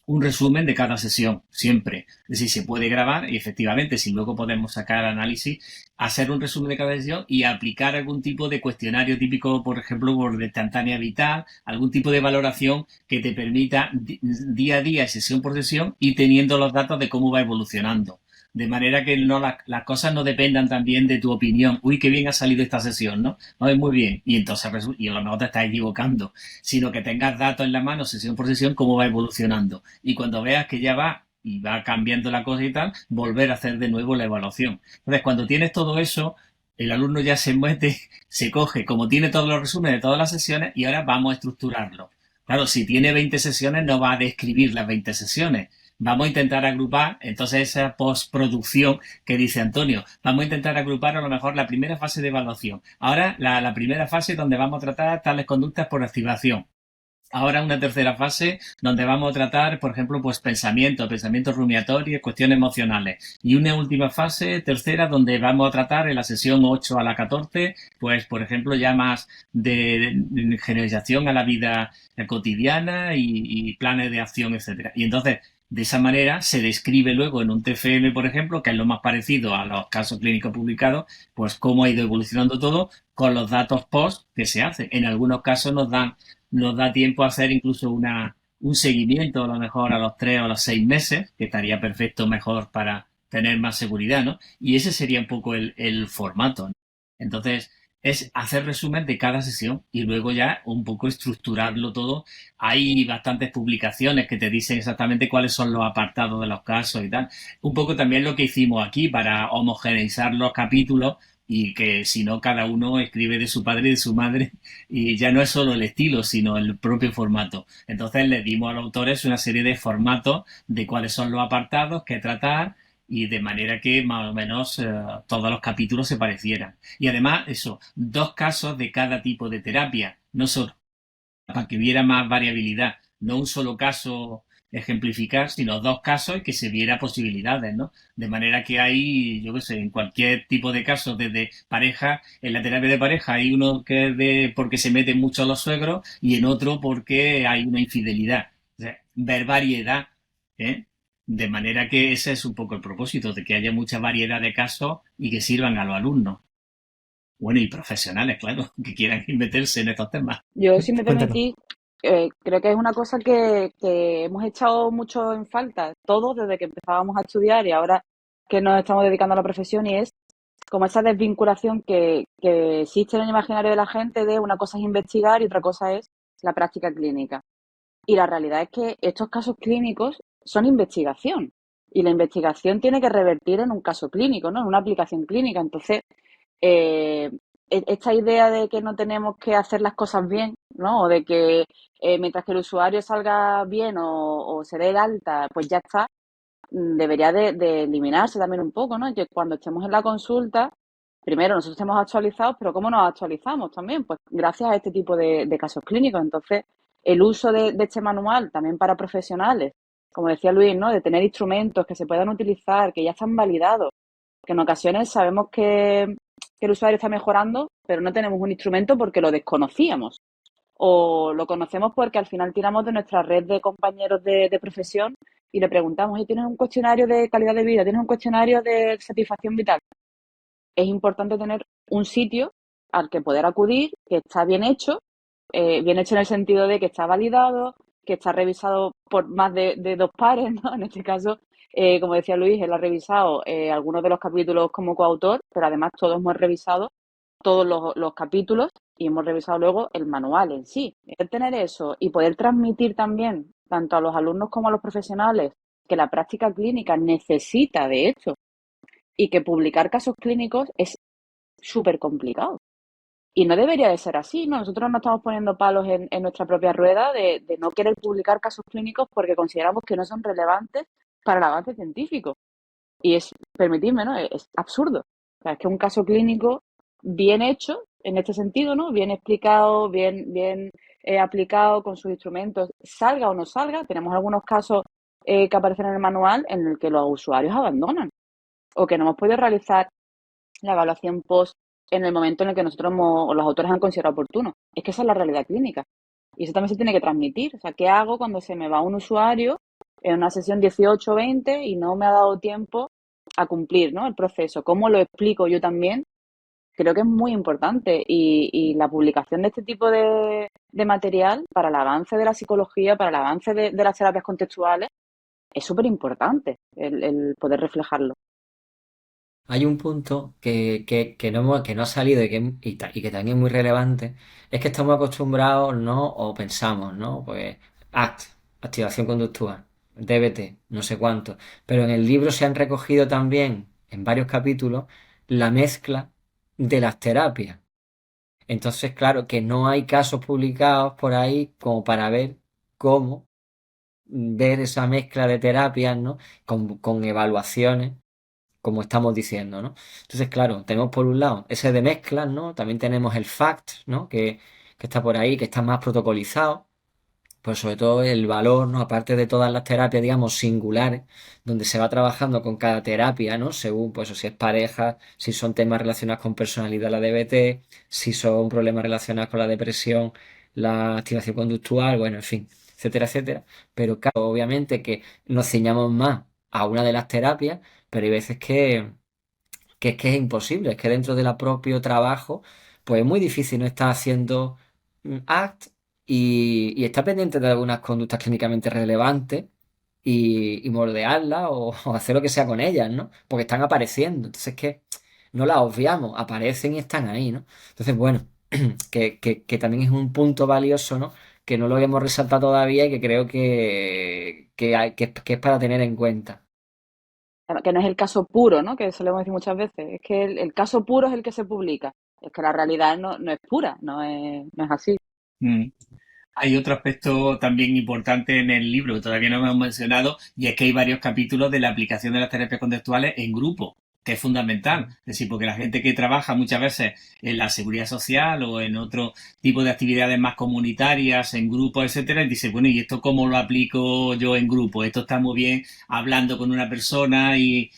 un resumen de cada sesión, siempre. Es decir, se puede grabar y efectivamente, si luego podemos sacar análisis, hacer un resumen de cada sesión y aplicar algún tipo de cuestionario típico, por ejemplo, por de instantánea vital, algún tipo de valoración que te permita día a día, sesión por sesión, ir teniendo los datos de cómo va evolucionando. De manera que no las cosas no dependan también de tu opinión. Uy, qué bien ha salido esta sesión, ¿no? No, es muy bien. Y entonces, y a lo mejor te estás equivocando. Sino que tengas datos en la mano, sesión por sesión, cómo va evolucionando. Y cuando veas que ya va y va cambiando la cosa y tal, volver a hacer de nuevo la evaluación. Entonces, cuando tienes todo eso, el alumno ya se mete, se coge, como tiene todos los resúmenes de todas las sesiones, y ahora vamos a estructurarlo. Claro, si tiene 20 sesiones, no va a describir las 20 sesiones. Vamos a intentar agrupar, entonces esa postproducción que dice Antonio, vamos a intentar agrupar a lo mejor la primera fase de evaluación. Ahora la primera fase donde vamos a tratar tales conductas por activación. ahora una tercera fase donde vamos a tratar, por ejemplo, pues pensamientos rumiatorios, cuestiones emocionales. Y una última fase, tercera, donde vamos a tratar en la sesión 8 a la 14, pues, por ejemplo, ya más de generalización a la vida cotidiana y planes de acción, etcétera. Y entonces, de esa manera se describe luego en un TFM, por ejemplo, que es lo más parecido a los casos clínicos publicados, pues cómo ha ido evolucionando todo con los datos post que se hacen. En algunos casos nos da tiempo a hacer incluso un seguimiento, a lo mejor a los 3 o los 6 meses, que estaría perfecto mejor para tener más seguridad, ¿no? Y ese sería un poco el formato, ¿no? Entonces, es hacer resumen de cada sesión y luego ya un poco estructurarlo todo. Hay bastantes publicaciones que te dicen exactamente cuáles son los apartados de los casos y tal. Un poco también lo que hicimos aquí para homogeneizar los capítulos y que si no cada uno escribe de su padre y de su madre y ya no es solo el estilo, sino el propio formato. Entonces le dimos a los autores una serie de formatos de cuáles son los apartados que tratar y de manera que más o menos todos los capítulos se parecieran. Y además, eso, 2 casos de cada tipo de terapia, no solo para que hubiera más variabilidad, no un solo caso ejemplificar, sino 2 casos y que se viera posibilidades, ¿no? De manera que hay, yo qué sé, en cualquier tipo de caso, desde pareja, en la terapia de pareja hay uno que es de porque se meten mucho los suegros y en otro porque hay una infidelidad. O sea, ver variedad, ¿eh? De manera que ese es un poco el propósito, de que haya mucha variedad de casos y que sirvan a los alumnos. Bueno, y profesionales, claro, que quieran meterse en estos temas. Yo, si me Cuéntanos. permitís, creo que es una cosa que hemos echado mucho en falta, todos desde que empezábamos a estudiar y ahora que nos estamos dedicando a la profesión, y es como esa desvinculación que existe en el imaginario de la gente de una cosa es investigar y otra cosa es la práctica clínica. Y la realidad es que estos casos clínicos son investigación y la investigación tiene que revertir en un caso clínico, ¿no? En una aplicación clínica. Entonces, eh, esta idea de que no tenemos que hacer las cosas bien, ¿no? O de que mientras que el usuario salga bien o se dé el alta, pues ya está, debería de eliminarse también un poco, ¿no? Que cuando estemos en la consulta, primero nosotros estemos actualizados, pero ¿cómo nos actualizamos también? Pues gracias a este tipo de casos clínicos. Entonces, el uso de este manual también para profesionales, como decía Luis, ¿no? De tener instrumentos que se puedan utilizar, que ya están validados, que en ocasiones sabemos que el usuario está mejorando, pero no tenemos un instrumento porque lo desconocíamos. O lo conocemos porque al final tiramos de nuestra red de compañeros de profesión y le preguntamos, ¿y tienes un cuestionario de calidad de vida? ¿Tienes un cuestionario de satisfacción vital? Es importante tener un sitio al que poder acudir, que está bien hecho en el sentido de que está validado, que está revisado por más de 2 pares, ¿no? En este caso, como decía Luis, él ha revisado algunos de los capítulos como coautor, pero además todos hemos revisado todos los capítulos y hemos revisado luego el manual en sí. El tener eso y poder transmitir también, tanto a los alumnos como a los profesionales, que la práctica clínica necesita de esto y que publicar casos clínicos es súper complicado. Y no debería de ser así, ¿no? Nosotros no estamos poniendo palos en nuestra propia rueda de no querer publicar casos clínicos porque consideramos que no son relevantes para el avance científico. Y es, permitidme, ¿no? Es absurdo. O sea, es que un caso clínico bien hecho, en este sentido, ¿no? Bien explicado, bien aplicado con sus instrumentos, salga o no salga. Tenemos algunos casos que aparecen en el manual en el que los usuarios abandonan o que no hemos podido realizar la evaluación post en el momento en el que nosotros o los autores han considerado oportuno. Es que esa es la realidad clínica. Y eso también se tiene que transmitir. O sea, ¿qué hago cuando se me va un usuario en una sesión 18 o 20 y no me ha dado tiempo a cumplir, ¿no? El proceso? ¿Cómo lo explico yo también? Creo que es muy importante y la publicación de este tipo de material para el avance de la psicología, para el avance de las terapias contextuales, es súper importante el poder reflejarlo. Hay un punto que no ha salido y que también es muy relevante, es que estamos acostumbrados, ¿no? O pensamos, ¿no? Pues ACT, activación conductual, DBT, no sé cuánto. Pero en el libro se han recogido también, en varios capítulos, la mezcla de las terapias. Entonces, claro, que no hay casos publicados por ahí como para ver cómo ver esa mezcla de terapias, ¿no? Con evaluaciones como estamos diciendo, ¿no? Entonces, claro, tenemos por un lado ese de mezclas, ¿no? También tenemos el FACT, ¿no? Que está por ahí, que está más protocolizado. pues sobre todo el valor, ¿no? Aparte de todas las terapias, digamos, singulares, donde se va trabajando con cada terapia, ¿no? Según, pues, si es pareja, si son temas relacionados con personalidad, la DBT, si son problemas relacionados con la depresión, la activación conductual, bueno, en fin, etcétera, etcétera. Pero claro, obviamente que nos ciñamos más a una de las terapias, pero hay veces que es imposible, es que dentro del propio trabajo, pues es muy difícil no estar haciendo ACT y estar pendiente de algunas conductas clínicamente relevantes y moldearlas o hacer lo que sea con ellas, ¿no? Porque están apareciendo, entonces que no las obviamos, aparecen y están ahí, ¿no? Entonces, bueno, que también es un punto valioso, ¿no? Que no lo hemos resaltado todavía y que creo que es para tener en cuenta. Que no es el caso puro, ¿no? Que solemos decir muchas veces. Es que el caso puro es el que se publica. Es que la realidad no es pura, no es así. Mm. Hay otro aspecto también importante en el libro que todavía no hemos mencionado, y es que hay varios capítulos de la aplicación de las terapias conductuales en grupo, que es fundamental. Es decir, porque la gente que trabaja muchas veces en la seguridad social o en otro tipo de actividades más comunitarias, en grupos, etcétera, y dice, bueno, ¿y esto cómo lo aplico yo en grupo? Esto está muy bien hablando con una persona y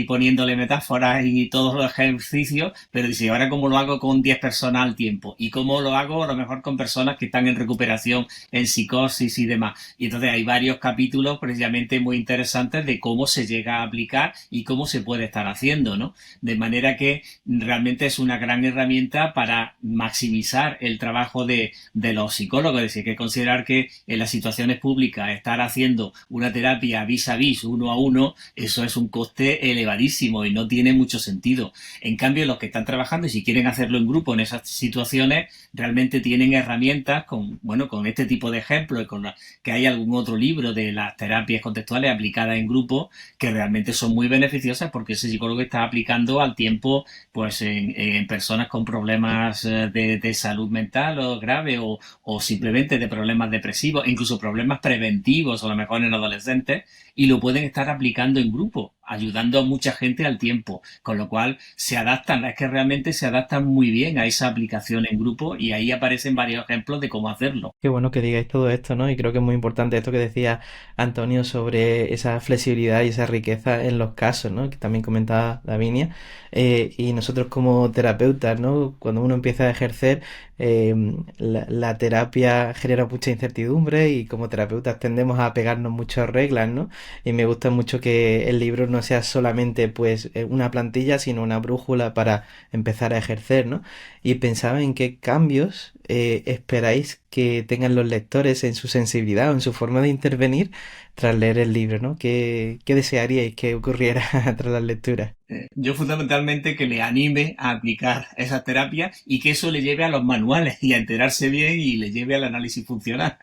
poniéndole metáforas y todos los ejercicios, pero dice, ¿y ahora cómo lo hago con 10 personas al tiempo? ¿Y cómo lo hago a lo mejor con personas que están en recuperación, en psicosis y demás? Y entonces hay varios capítulos precisamente muy interesantes de cómo se llega a aplicar y cómo se puede estar haciendo, ¿no? De manera que realmente es una gran herramienta para maximizar el trabajo de los psicólogos. Es decir, hay que considerar que en las situaciones públicas estar haciendo una terapia vis a vis, uno a uno, eso es un coste elevadísimo y no tiene mucho sentido. En cambio, los que están trabajando y si quieren hacerlo en grupo en esas situaciones, realmente tienen herramientas con, bueno, con este tipo de ejemplos y con que hay algún otro libro de las terapias contextuales aplicadas en grupo que realmente son muy beneficiosas porque ese psicólogo está aplicando al tiempo pues en personas con problemas de salud mental o grave o simplemente de problemas depresivos, incluso problemas preventivos, a lo mejor en adolescentes, y lo pueden estar aplicando en grupo, ayudando a mucha gente al tiempo, con lo cual se adaptan, es que realmente se adaptan muy bien a esa aplicación en grupo y ahí aparecen varios ejemplos de cómo hacerlo. Qué bueno que digáis todo esto, ¿no? Y creo que es muy importante esto que decía Antonio sobre esa flexibilidad y esa riqueza en los casos, ¿no? Que también comentaba Davinia. Y nosotros como terapeutas, ¿no? Cuando uno empieza a ejercer, eh, la terapia genera mucha incertidumbre y como terapeutas tendemos a pegarnos muchas reglas, ¿no? Y me gusta mucho que el libro no sea solamente pues una plantilla, sino una brújula para empezar a ejercer, ¿no? Y pensaba en qué cambios esperáis que tengan los lectores en su sensibilidad o en su forma de intervenir tras leer el libro, ¿no? ¿Qué desearíais que ocurriera tras la lectura? Yo fundamentalmente que le anime a aplicar esas terapias y que eso le lleve a los manuales y a enterarse bien y le lleve al análisis funcional.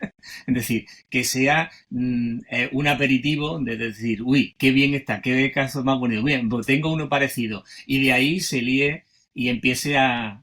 Es decir, que sea un aperitivo de decir, uy, qué bien está, qué caso más bonito, bien, pues tengo uno parecido. Y de ahí se líe y empiece a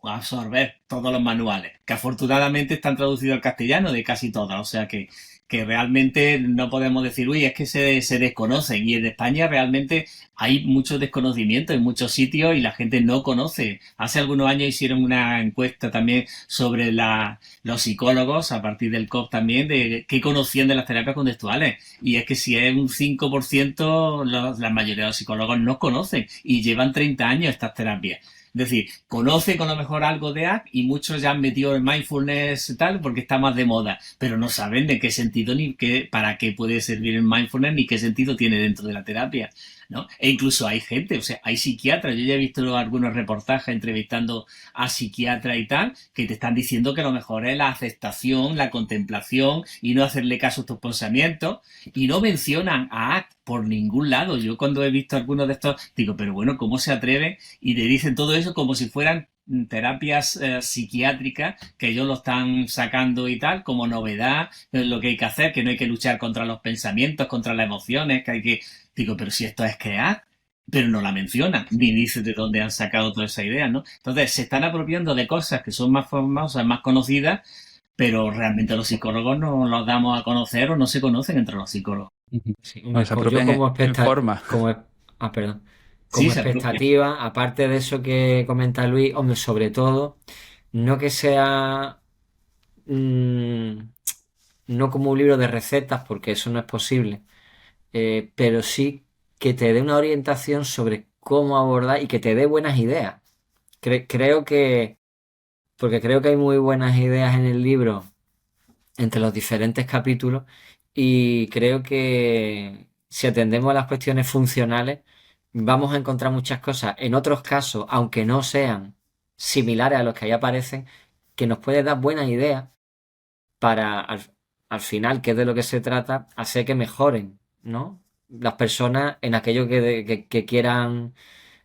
absorber todos los manuales, que afortunadamente están traducidos al castellano de casi todas, o sea que realmente no podemos decir, uy, es que se desconocen, y en España realmente hay mucho desconocimiento en muchos sitios y la gente no conoce. Hace algunos años hicieron una encuesta también sobre los psicólogos, a partir del COP también, de qué conocían de las terapias contextuales, y es que si es un 5%, la mayoría de los psicólogos no conocen y llevan 30 años estas terapias. Es decir, conocen a lo mejor algo de ACT y muchos ya han metido el mindfulness y tal porque está más de moda, pero no saben de qué sentido ni para qué puede servir el mindfulness ni qué sentido tiene dentro de la terapia, ¿no? E incluso hay gente, o sea, hay psiquiatras, yo ya he visto algunos reportajes entrevistando a psiquiatras y tal, que te están diciendo que lo mejor es la aceptación, la contemplación y no hacerle caso a tus pensamientos, y no mencionan a ACT por ningún lado. Yo cuando he visto algunos de estos, digo, pero bueno, ¿cómo se atreven? Y te dicen todo eso como si fueran terapias psiquiátricas que ellos lo están sacando y tal como novedad, lo que hay que hacer, que no hay que luchar contra los pensamientos, contra las emociones, que hay que... Digo, pero si esto es crear, pero no la mencionan, ni dicen de dónde han sacado toda esa idea, ¿no? Entonces se están apropiando de cosas que son más famosas, más conocidas, pero realmente los psicólogos no los damos a conocer o no se conocen entre los psicólogos. Sí, Bueno, se pues yo apropian en forma. perdón. Sí, Como se apropian. expectativa, aparte de eso que comenta Luis, hombre, sobre todo, no que sea mm, no como un libro de recetas, porque eso no es posible, pero sí que te dé una orientación sobre cómo abordar y que te dé buenas ideas. Creo que, porque creo que hay muy buenas ideas en el libro entre los diferentes capítulos y creo que si atendemos a las cuestiones funcionales vamos a encontrar muchas cosas en otros casos, aunque no sean similares a los que ahí aparecen, que nos puede dar buenas ideas para al final, que es de lo que se trata, hacer que mejoren, ¿no? Las personas en aquello que quieran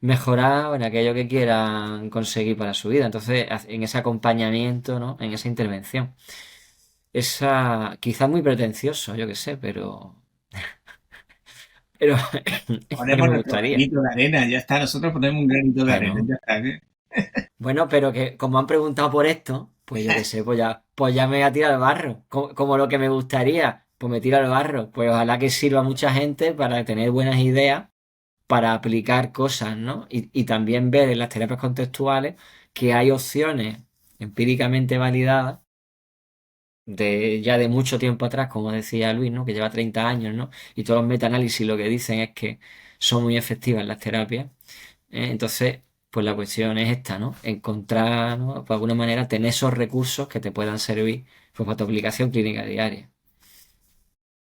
mejorar o en aquello que quieran conseguir para su vida. Entonces, en ese acompañamiento, ¿no? En esa intervención. Esa, quizás muy pretencioso, yo qué sé, pero es lo que Ponemos me nuestro gustaría. granito de arena, ya está. Nosotros ponemos un granito de arena, Bueno, ya está. ¿Eh? bueno, pero que como han preguntado por esto, pues yo qué sé, pues ya me voy a tirar al barro. Como lo que me gustaría, pues me tiro al barro. Pues ojalá que sirva a mucha gente para tener buenas ideas, para aplicar cosas, ¿no? Y también ver en las terapias contextuales que hay opciones empíricamente validadas ya de mucho tiempo atrás, como decía Luis, ¿no? Que lleva 30 años, ¿no? Y todos los metaanálisis lo que dicen es que son muy efectivas las terapias. Entonces, pues la cuestión es esta, ¿no? Encontrar, ¿no? De alguna manera, tener esos recursos que te puedan servir pues, para tu aplicación clínica diaria.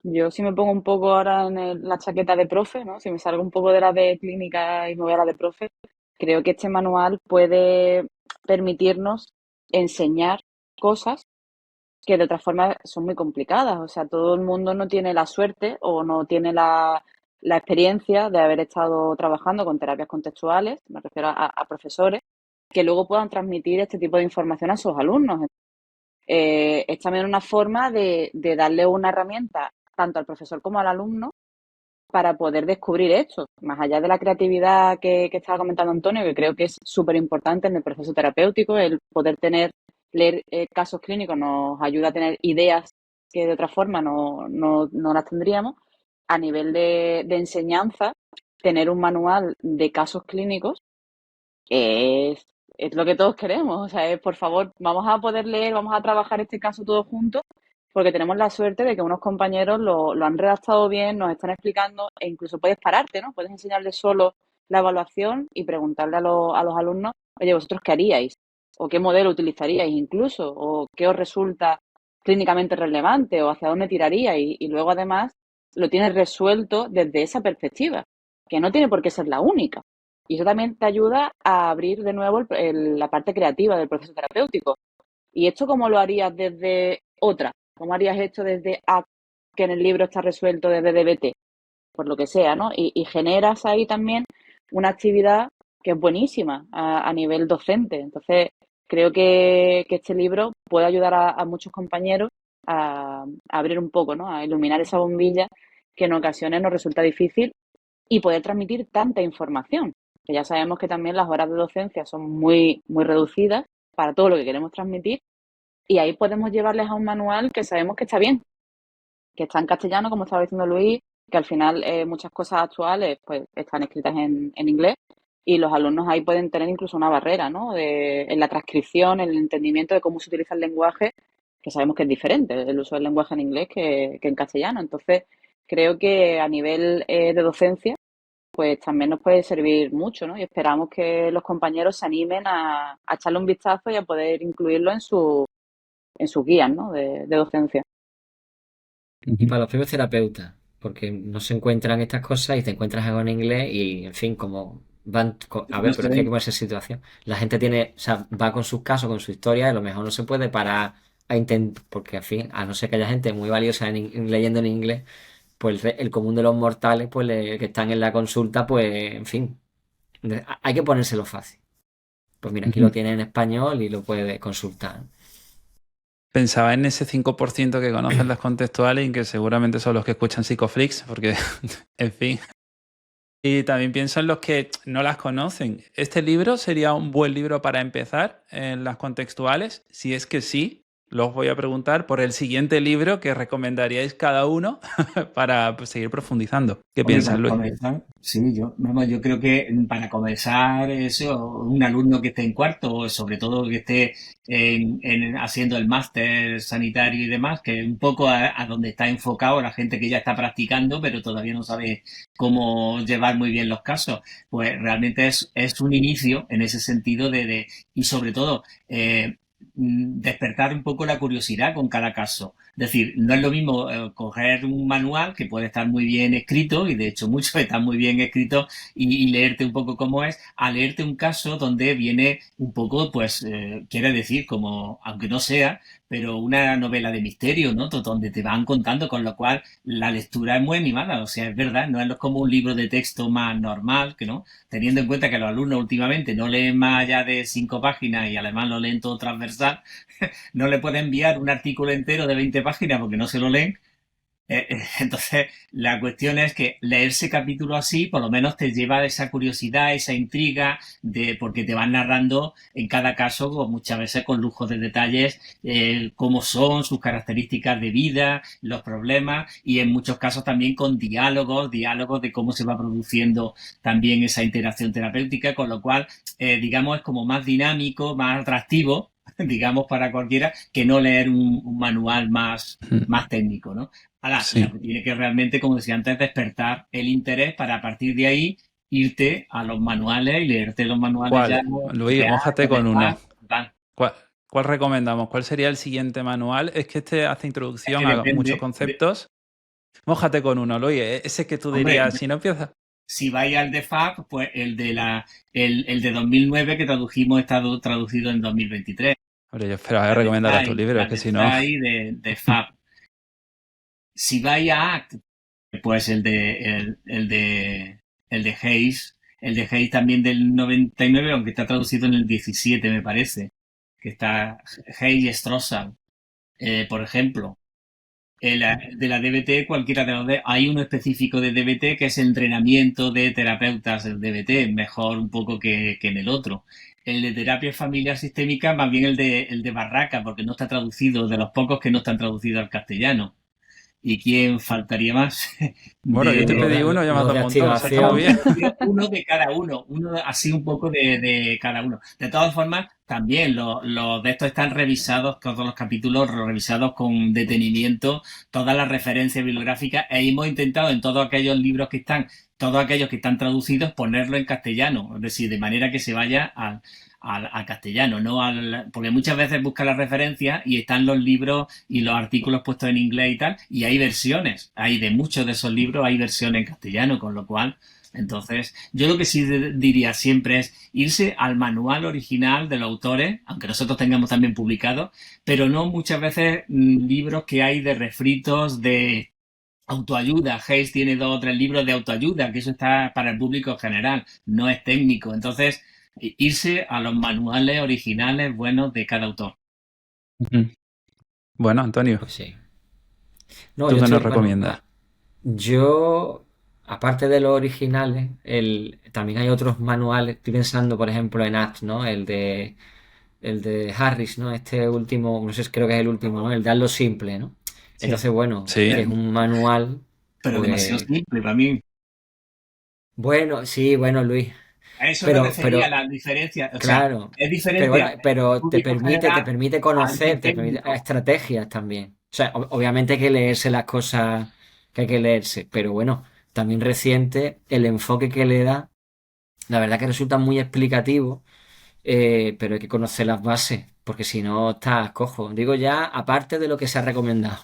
Yo si me pongo un poco ahora en la chaqueta de profe, ¿no? Si me salgo un poco de la de clínica y me voy a la de profe, creo que este manual puede permitirnos enseñar cosas que de otra forma son muy complicadas. O sea, todo el mundo no tiene la suerte o no tiene la experiencia de haber estado trabajando con terapias contextuales, me refiero a profesores, que luego puedan transmitir este tipo de información a sus alumnos. Es también una forma de darle una herramienta tanto al profesor como al alumno para poder descubrir esto, más allá de la creatividad que estaba comentando Antonio, que creo que es súper importante en el proceso terapéutico, el poder leer casos clínicos nos ayuda a tener ideas que de otra forma no las tendríamos. A nivel de enseñanza, tener un manual de casos clínicos es lo que todos queremos. O sea, es, por favor, vamos a poder leer, vamos a trabajar este caso todos juntos, porque tenemos la suerte de que unos compañeros lo han redactado bien, nos están explicando, e incluso puedes pararte, ¿no? Puedes enseñarles solo la evaluación y preguntarle a los alumnos, oye, ¿vosotros qué haríais? ¿O qué modelo utilizaríais incluso? ¿O qué os resulta clínicamente relevante? ¿O hacia dónde tiraríais? Y luego, además, lo tienes resuelto desde esa perspectiva, que no tiene por qué ser la única. Y eso también te ayuda a abrir de nuevo la parte creativa del proceso terapéutico. ¿Y esto cómo lo harías desde otra? ¿Cómo harías esto desde A, que en el libro está resuelto desde DBT? Por lo que sea, ¿no? Y generas ahí también una actividad que es buenísima a nivel docente. Entonces, creo que este libro puede ayudar a muchos compañeros a abrir un poco, ¿no? A iluminar esa bombilla que en ocasiones nos resulta difícil y poder transmitir tanta información. Que ya sabemos que también las horas de docencia son muy, muy reducidas para todo lo que queremos transmitir y ahí podemos llevarles a un manual que sabemos que está bien, que está en castellano, como estaba diciendo Luis, que al final muchas cosas actuales pues están escritas en inglés y los alumnos ahí pueden tener incluso una barrera, ¿no? En la transcripción, en el entendimiento de cómo se utiliza el lenguaje, que sabemos que es diferente el uso del lenguaje en inglés que en castellano. Entonces, creo que a nivel de docencia pues también nos puede servir mucho, ¿no? Y esperamos que los compañeros se animen a echarle un vistazo y a poder incluirlo en sus guías, ¿no? De docencia. Y para los propios terapeutas, porque no se encuentran estas cosas y te encuentras algo en inglés y, en fin, como a No ver, pero es que hay que sé. ponerse en situación. La gente tiene, o sea, va con sus casos, con su historia, y a lo mejor no se puede parar a intentar, porque, en fin, a no ser que haya gente muy valiosa leyendo en inglés, pues el común de los mortales, pues que están en la consulta, pues, en fin, hay que ponérselo fácil. Pues mira, aquí lo tiene en español y lo puede consultar. Pensaba en ese 5% que conocen las contextuales y que seguramente son los que escuchan Psicoflix, porque, en fin. Y también pienso en los que no las conocen. ¿Este libro sería un buen libro para empezar en las contextuales? Si es que sí, luego os voy a preguntar por el siguiente libro que recomendaríais cada uno para pues, seguir profundizando. ¿Qué Hombre, piensas, para Luis? comenzar, sí, yo creo que para comenzar eso, un alumno que esté en cuarto, o sobre todo que esté haciendo el máster sanitario y demás, que es un poco a donde está enfocado la gente que ya está practicando, pero todavía no sabe cómo llevar muy bien los casos, pues realmente es un inicio en ese sentido y sobre todo, despertar un poco la curiosidad con cada caso. Es decir, no es lo mismo coger un manual que puede estar muy bien escrito, y de hecho muchos están muy bien escritos, y leerte un poco cómo es, a leerte un caso donde viene un poco, pues, quiere decir, como, aunque no sea, pero una novela de misterio, ¿no? Donde te van contando, con lo cual la lectura es muy animada, o sea, es verdad, no es como un libro de texto más normal, que no, teniendo en cuenta que los alumnos últimamente no leen más allá de 5 páginas y además lo leen todo transversal. No le puede enviar un artículo entero de 20 páginas porque no se lo leen. Entonces, la cuestión es que leerse capítulo así, por lo menos te lleva a esa curiosidad, esa intriga, porque te van narrando en cada caso, pues, muchas veces con lujo de detalles, cómo son, sus características de vida, los problemas, y en muchos casos también con diálogos de cómo se va produciendo también esa interacción terapéutica, con lo cual, digamos, es como más dinámico, más atractivo, digamos, para cualquiera, que no leer un manual más técnico, ¿no? Ahora, Sí. lo que tiene que realmente, como decía antes, despertar el interés para a partir de ahí irte a los manuales y leerte los manuales ya. Luis, mójate con uno. Tal. ¿Cuál recomendamos? ¿Cuál sería el siguiente manual? Es que este hace introducción a depende muchos conceptos. Mójate con uno, Luis. Ese que tú Hombre, dirías, si no empiezas. Si vais al de FAB, pues el de 2009 que tradujimos está traducido en 2023. Hombre, yo esperaba recomendar tu libro, es que si no. Ahí de FAB. Si vais a ACT, pues el de Hayes. El de Hayes también del 99, aunque está traducido en el 17, me parece. Que está Hayes y Strossard, por ejemplo. El de la DBT, cualquiera de los hay uno específico de DBT que es entrenamiento de terapeutas del DBT, mejor un poco que en el otro. El de terapia familiar sistémica, más bien el de Barraca, porque no está traducido, de los pocos que no están traducidos al castellano. ¿Y quién faltaría más? Bueno, yo te pedí uno, ya me has dado un montón, o sea, está muy bien. Uno de cada uno así un poco de cada uno. De todas formas, también los de estos están revisados, todos los capítulos revisados con detenimiento, todas las referencias bibliográficas, e hemos intentado en todos aquellos libros todos aquellos que están traducidos, ponerlo en castellano, es decir, de manera que se vaya al castellano, no porque muchas veces busca las referencias y están los libros y los artículos puestos en inglés y tal, y hay versiones, hay de muchos de esos libros, hay versiones en castellano, con lo cual, entonces, yo lo que sí diría siempre es irse al manual original de los autores, aunque nosotros tengamos también publicado, pero no muchas veces libros que hay de refritos de autoayuda. Hayes tiene 2 o 3 libros de autoayuda, que eso está para el público general, no es técnico. Entonces, irse a los manuales originales buenos de cada autor. Bueno, Antonio, Pues sí. ¿tú qué nos recomiendas? Yo, aparte de los originales, también hay otros manuales. Estoy pensando, por ejemplo, en ACT, ¿no? El de Harris, ¿no? Este último, no sé, creo que es el último, ¿no? El de Hazlo Simple, ¿no? Sí. Entonces, bueno, Sí. es un manual. Pero demasiado simple para mí. Bueno, sí, bueno, Luis. A eso me refería a las diferencias. O Claro. sea, es diferente. Pero te permite conocer, te permite estrategias también. O sea, obviamente hay que leerse las cosas que hay que leerse, pero bueno, también reciente, el enfoque que le da, la verdad que resulta muy explicativo, pero hay que conocer las bases, porque si no estás cojo. Digo ya, aparte de lo que se ha recomendado,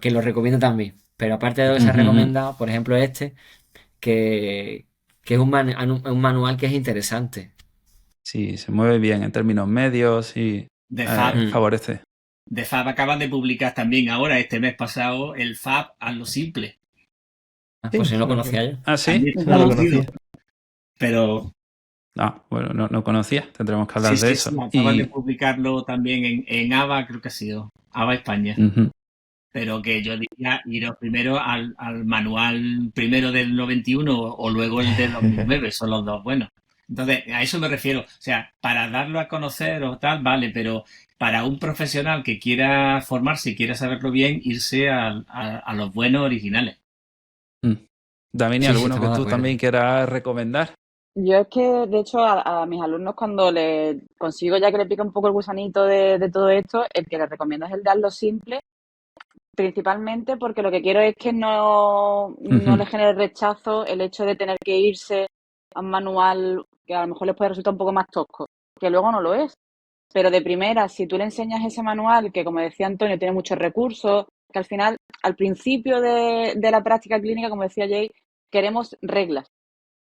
que lo recomiendo también, pero aparte de lo que se ha recomendado, por ejemplo que es un manual que es interesante. Sí, se mueve bien en términos medios y favorece. De FAB acaban de publicar también ahora, este mes pasado, el FAB Hazlo Simple. Pues si no lo conocía yo. ¿Ah, sí? No lo conocía. Pero... bueno, no conocía, tendremos que hablar de eso. Sí, acaban de publicarlo también en ABA, creo que ha sido, ABA España. Pero que yo diría iros primero al manual primero del 91 o luego el del 2009, son los dos buenos. Entonces, a eso me refiero. O sea, para darlo a conocer o tal, vale, pero para un profesional que quiera formarse y quiera saberlo bien, irse a los buenos originales. David, Sí, sí, ¿alguno que estamos de tú acuerdo. también quieras recomendar? Yo es que, de hecho, a mis alumnos cuando les consigo ya que le pica un poco el gusanito de todo esto, el que les recomiendo es el de hazlo simple, principalmente porque lo que quiero es que no les genere rechazo el hecho de tener que irse a un manual que a lo mejor les puede resultar un poco más tosco, que luego no lo es. Pero de primera, si tú le enseñas ese manual, que como decía Antonio, tiene muchos recursos, que al final, al principio de la práctica clínica, como decía Jay, queremos reglas.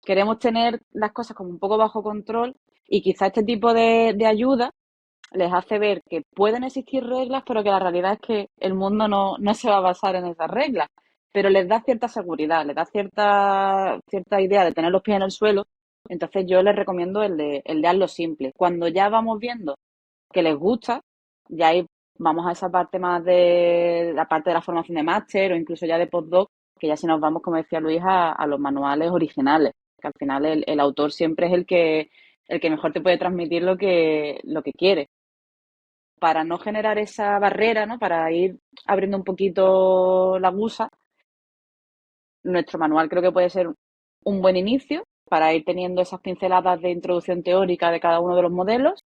Queremos tener las cosas como un poco bajo control y quizá este tipo de ayuda les hace ver que pueden existir reglas, pero que la realidad es que el mundo no se va a basar en esas reglas. Pero les da cierta seguridad, les da cierta idea de tener los pies en el suelo. Entonces yo les recomiendo el de hazlo simple. Cuando ya vamos viendo que les gusta, ya ahí vamos a esa parte más de la parte de la formación de máster o incluso ya de postdoc, que ya si nos vamos, como decía Luis, a los manuales originales, que al final el autor siempre es el que mejor te puede transmitir lo que quiere. Para no generar esa barrera, ¿no? Para ir abriendo un poquito la gusa, nuestro manual creo que puede ser un buen inicio para ir teniendo esas pinceladas de introducción teórica de cada uno de los modelos.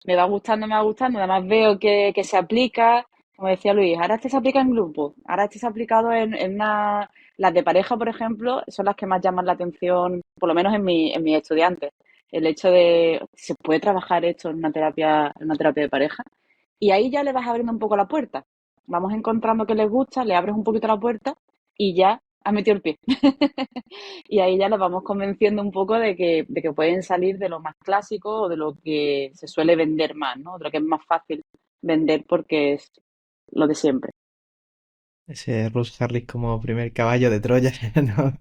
Me va gustando, además veo que se aplica, como decía Luis, ahora este se aplica en grupo, ahora este se ha aplicado en una... Las de pareja, por ejemplo, son las que más llaman la atención, por lo menos en mis estudiantes. El hecho de, ¿se puede trabajar esto en una terapia de pareja? Y ahí ya le vas abriendo un poco la puerta. Vamos encontrando que les gusta, le abres un poquito la puerta y ya has metido el pie. Y ahí ya los vamos convenciendo un poco de que pueden salir de lo más clásico o de lo que se suele vender más, ¿no? De lo que es más fácil vender porque es lo de siempre. Ese Russ Harris como primer caballo de Troya, ¿no?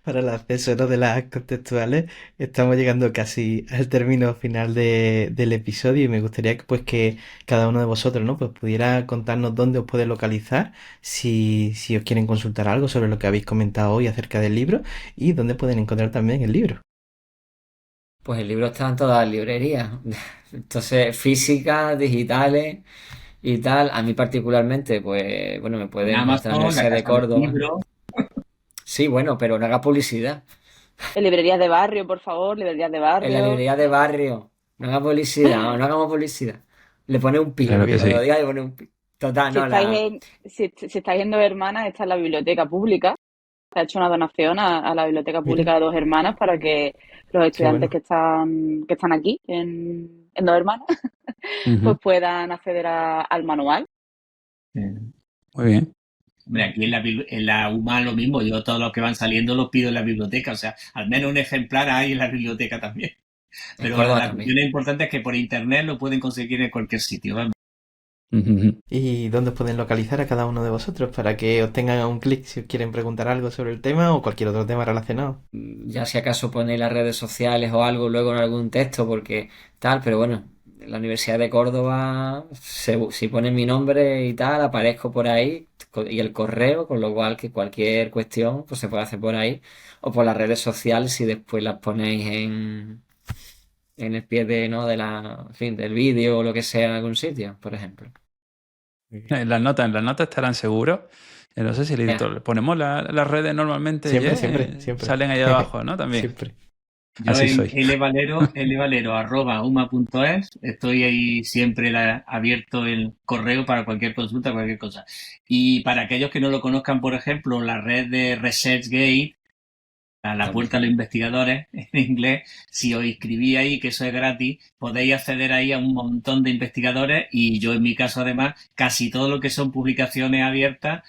Para el acceso, ¿no? De las contextuales. Estamos llegando casi al término final del episodio y me gustaría que, pues, que cada uno de vosotros, ¿no? Pues pudiera contarnos dónde os puede localizar si os quieren consultar algo sobre lo que habéis comentado hoy acerca del libro y dónde pueden encontrar también el libro. Pues el libro está en todas las librerías. Entonces, físicas, digitales y tal. A mí particularmente, pues, bueno, me En pueden encontrar en la Amazon, la Universidad de Casa del Córdoba. Libro. Sí, bueno, pero no haga publicidad. En librerías de barrio, por favor, librerías de En la barrio. librería de barrio. No haga publicidad, no hagamos publicidad. Le pone un pi. Claro que Cuando lo sí. diga, le pone un pi. Total, Si no, estáis la. si estáis en Dos Hermanas, está en la biblioteca pública. Se ha hecho una donación a la biblioteca pública Mira, de Dos Hermanas para que los qué estudiantes bueno. que están aquí en Dos Hermanas pues Ujú. puedan acceder al manual. Muy bien. Hombre, aquí en la UMA lo mismo. Yo todos los que van saliendo los pido en la biblioteca. O sea, al menos un ejemplar hay en la biblioteca también. En Pero Córdoba la también. cuestión importante es que por internet lo pueden conseguir en cualquier sitio. ¿Vale? Ujú. ¿Y dónde os pueden localizar a cada uno de vosotros para que os tengan a un clic si os quieren preguntar algo sobre el tema o cualquier otro tema relacionado? Ya si acaso ponéis las redes sociales o algo luego en algún texto, porque tal, pero bueno, en la Universidad de Córdoba, si ponen mi nombre y tal, aparezco por ahí y el correo, con lo cual que cualquier cuestión pues se puede hacer por ahí o por las redes sociales si después las ponéis en el pie de, ¿no? de la, en fin, del vídeo o lo que sea en algún sitio, por ejemplo. Muy bien. En las notas estarán seguros. No sé si el Ya. editor, ponemos las redes normalmente, Siempre, siempre, ¿eh? siempre. Salen ahí abajo, ¿no? También. Siempre. Yo Así en soy. lvalero@uma.es estoy ahí siempre abierto el correo para cualquier consulta, cualquier cosa. Y para aquellos que no lo conozcan, por ejemplo, la red de ResearchGate, a la También. puerta de los investigadores en inglés, si os inscribís ahí, que eso es gratis, podéis acceder ahí a un montón de investigadores y yo en mi caso además, casi todo lo que son publicaciones abiertas,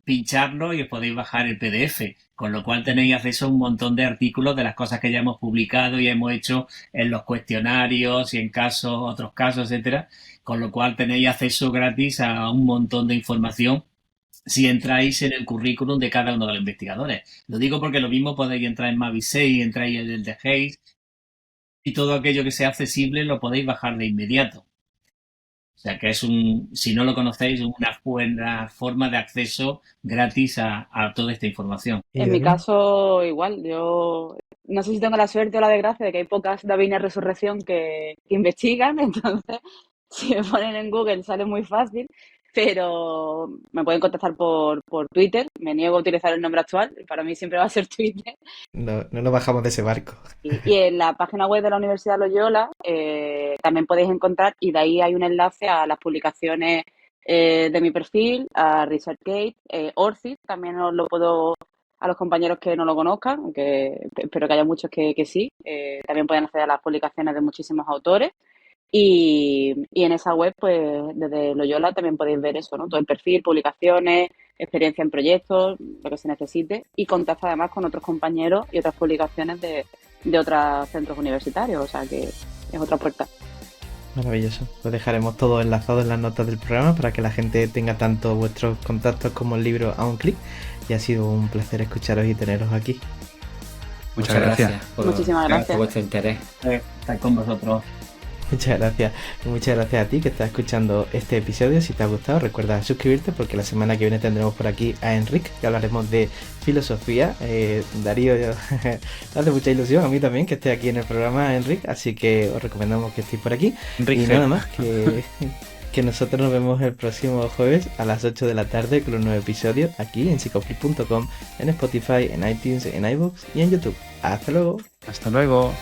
pincharlo y os podéis bajar el PDF, con lo cual tenéis acceso a un montón de artículos de las cosas que ya hemos publicado y hemos hecho en los cuestionarios y en casos, otros casos, etcétera, con lo cual tenéis acceso gratis a un montón de información si entráis en el currículum de cada uno de los investigadores. Lo digo porque lo mismo podéis entrar en Mavis 6, entráis en el de Hayes y todo aquello que sea accesible lo podéis bajar de inmediato. O sea que si no lo conocéis, es una buena forma de acceso gratis a toda esta información. En mi caso, igual, yo no sé si tengo la suerte o la desgracia de que hay pocas Davines Resurrección que investigan, entonces si me ponen en Google sale muy fácil, pero me pueden contactar por Twitter, me niego a utilizar el nombre actual, para mí siempre va a ser Twitter. No nos bajamos de ese barco. Y en la página web de la Universidad Loyola también podéis encontrar, y de ahí hay un enlace a las publicaciones de mi perfil, a ResearchGate, ORCID, también os lo puedo, a los compañeros que no lo conozcan, aunque espero que haya muchos que sí, también pueden acceder a las publicaciones de muchísimos autores. Y en esa web, pues desde Loyola también podéis ver eso, ¿no? Todo el perfil, publicaciones, experiencia en proyectos, lo que se necesite, y contacta además con otros compañeros y otras publicaciones de otros centros universitarios, o sea que es otra puerta. Maravilloso. Lo dejaremos todo enlazado en las notas del programa para que la gente tenga tanto vuestros contactos como el libro a un clic. Y ha sido un placer escucharos y teneros aquí. Muchas gracias. Muchísimas gracias por vuestro interés. Estar con vosotros. Muchas gracias. Y muchas gracias a ti que estás escuchando este episodio. Si te ha gustado, recuerda suscribirte porque la semana que viene tendremos por aquí a Enric, que hablaremos de filosofía. Darío, le hace mucha ilusión a mí también que esté aquí en el programa, Enric, así que os recomendamos que estéis por aquí. Enric, y nada más, que nosotros nos vemos el próximo jueves a las 8 de la tarde con un nuevo episodio aquí en psicoflip.com, en Spotify, en iTunes, en iVoox y en YouTube. Hasta luego. Hasta luego.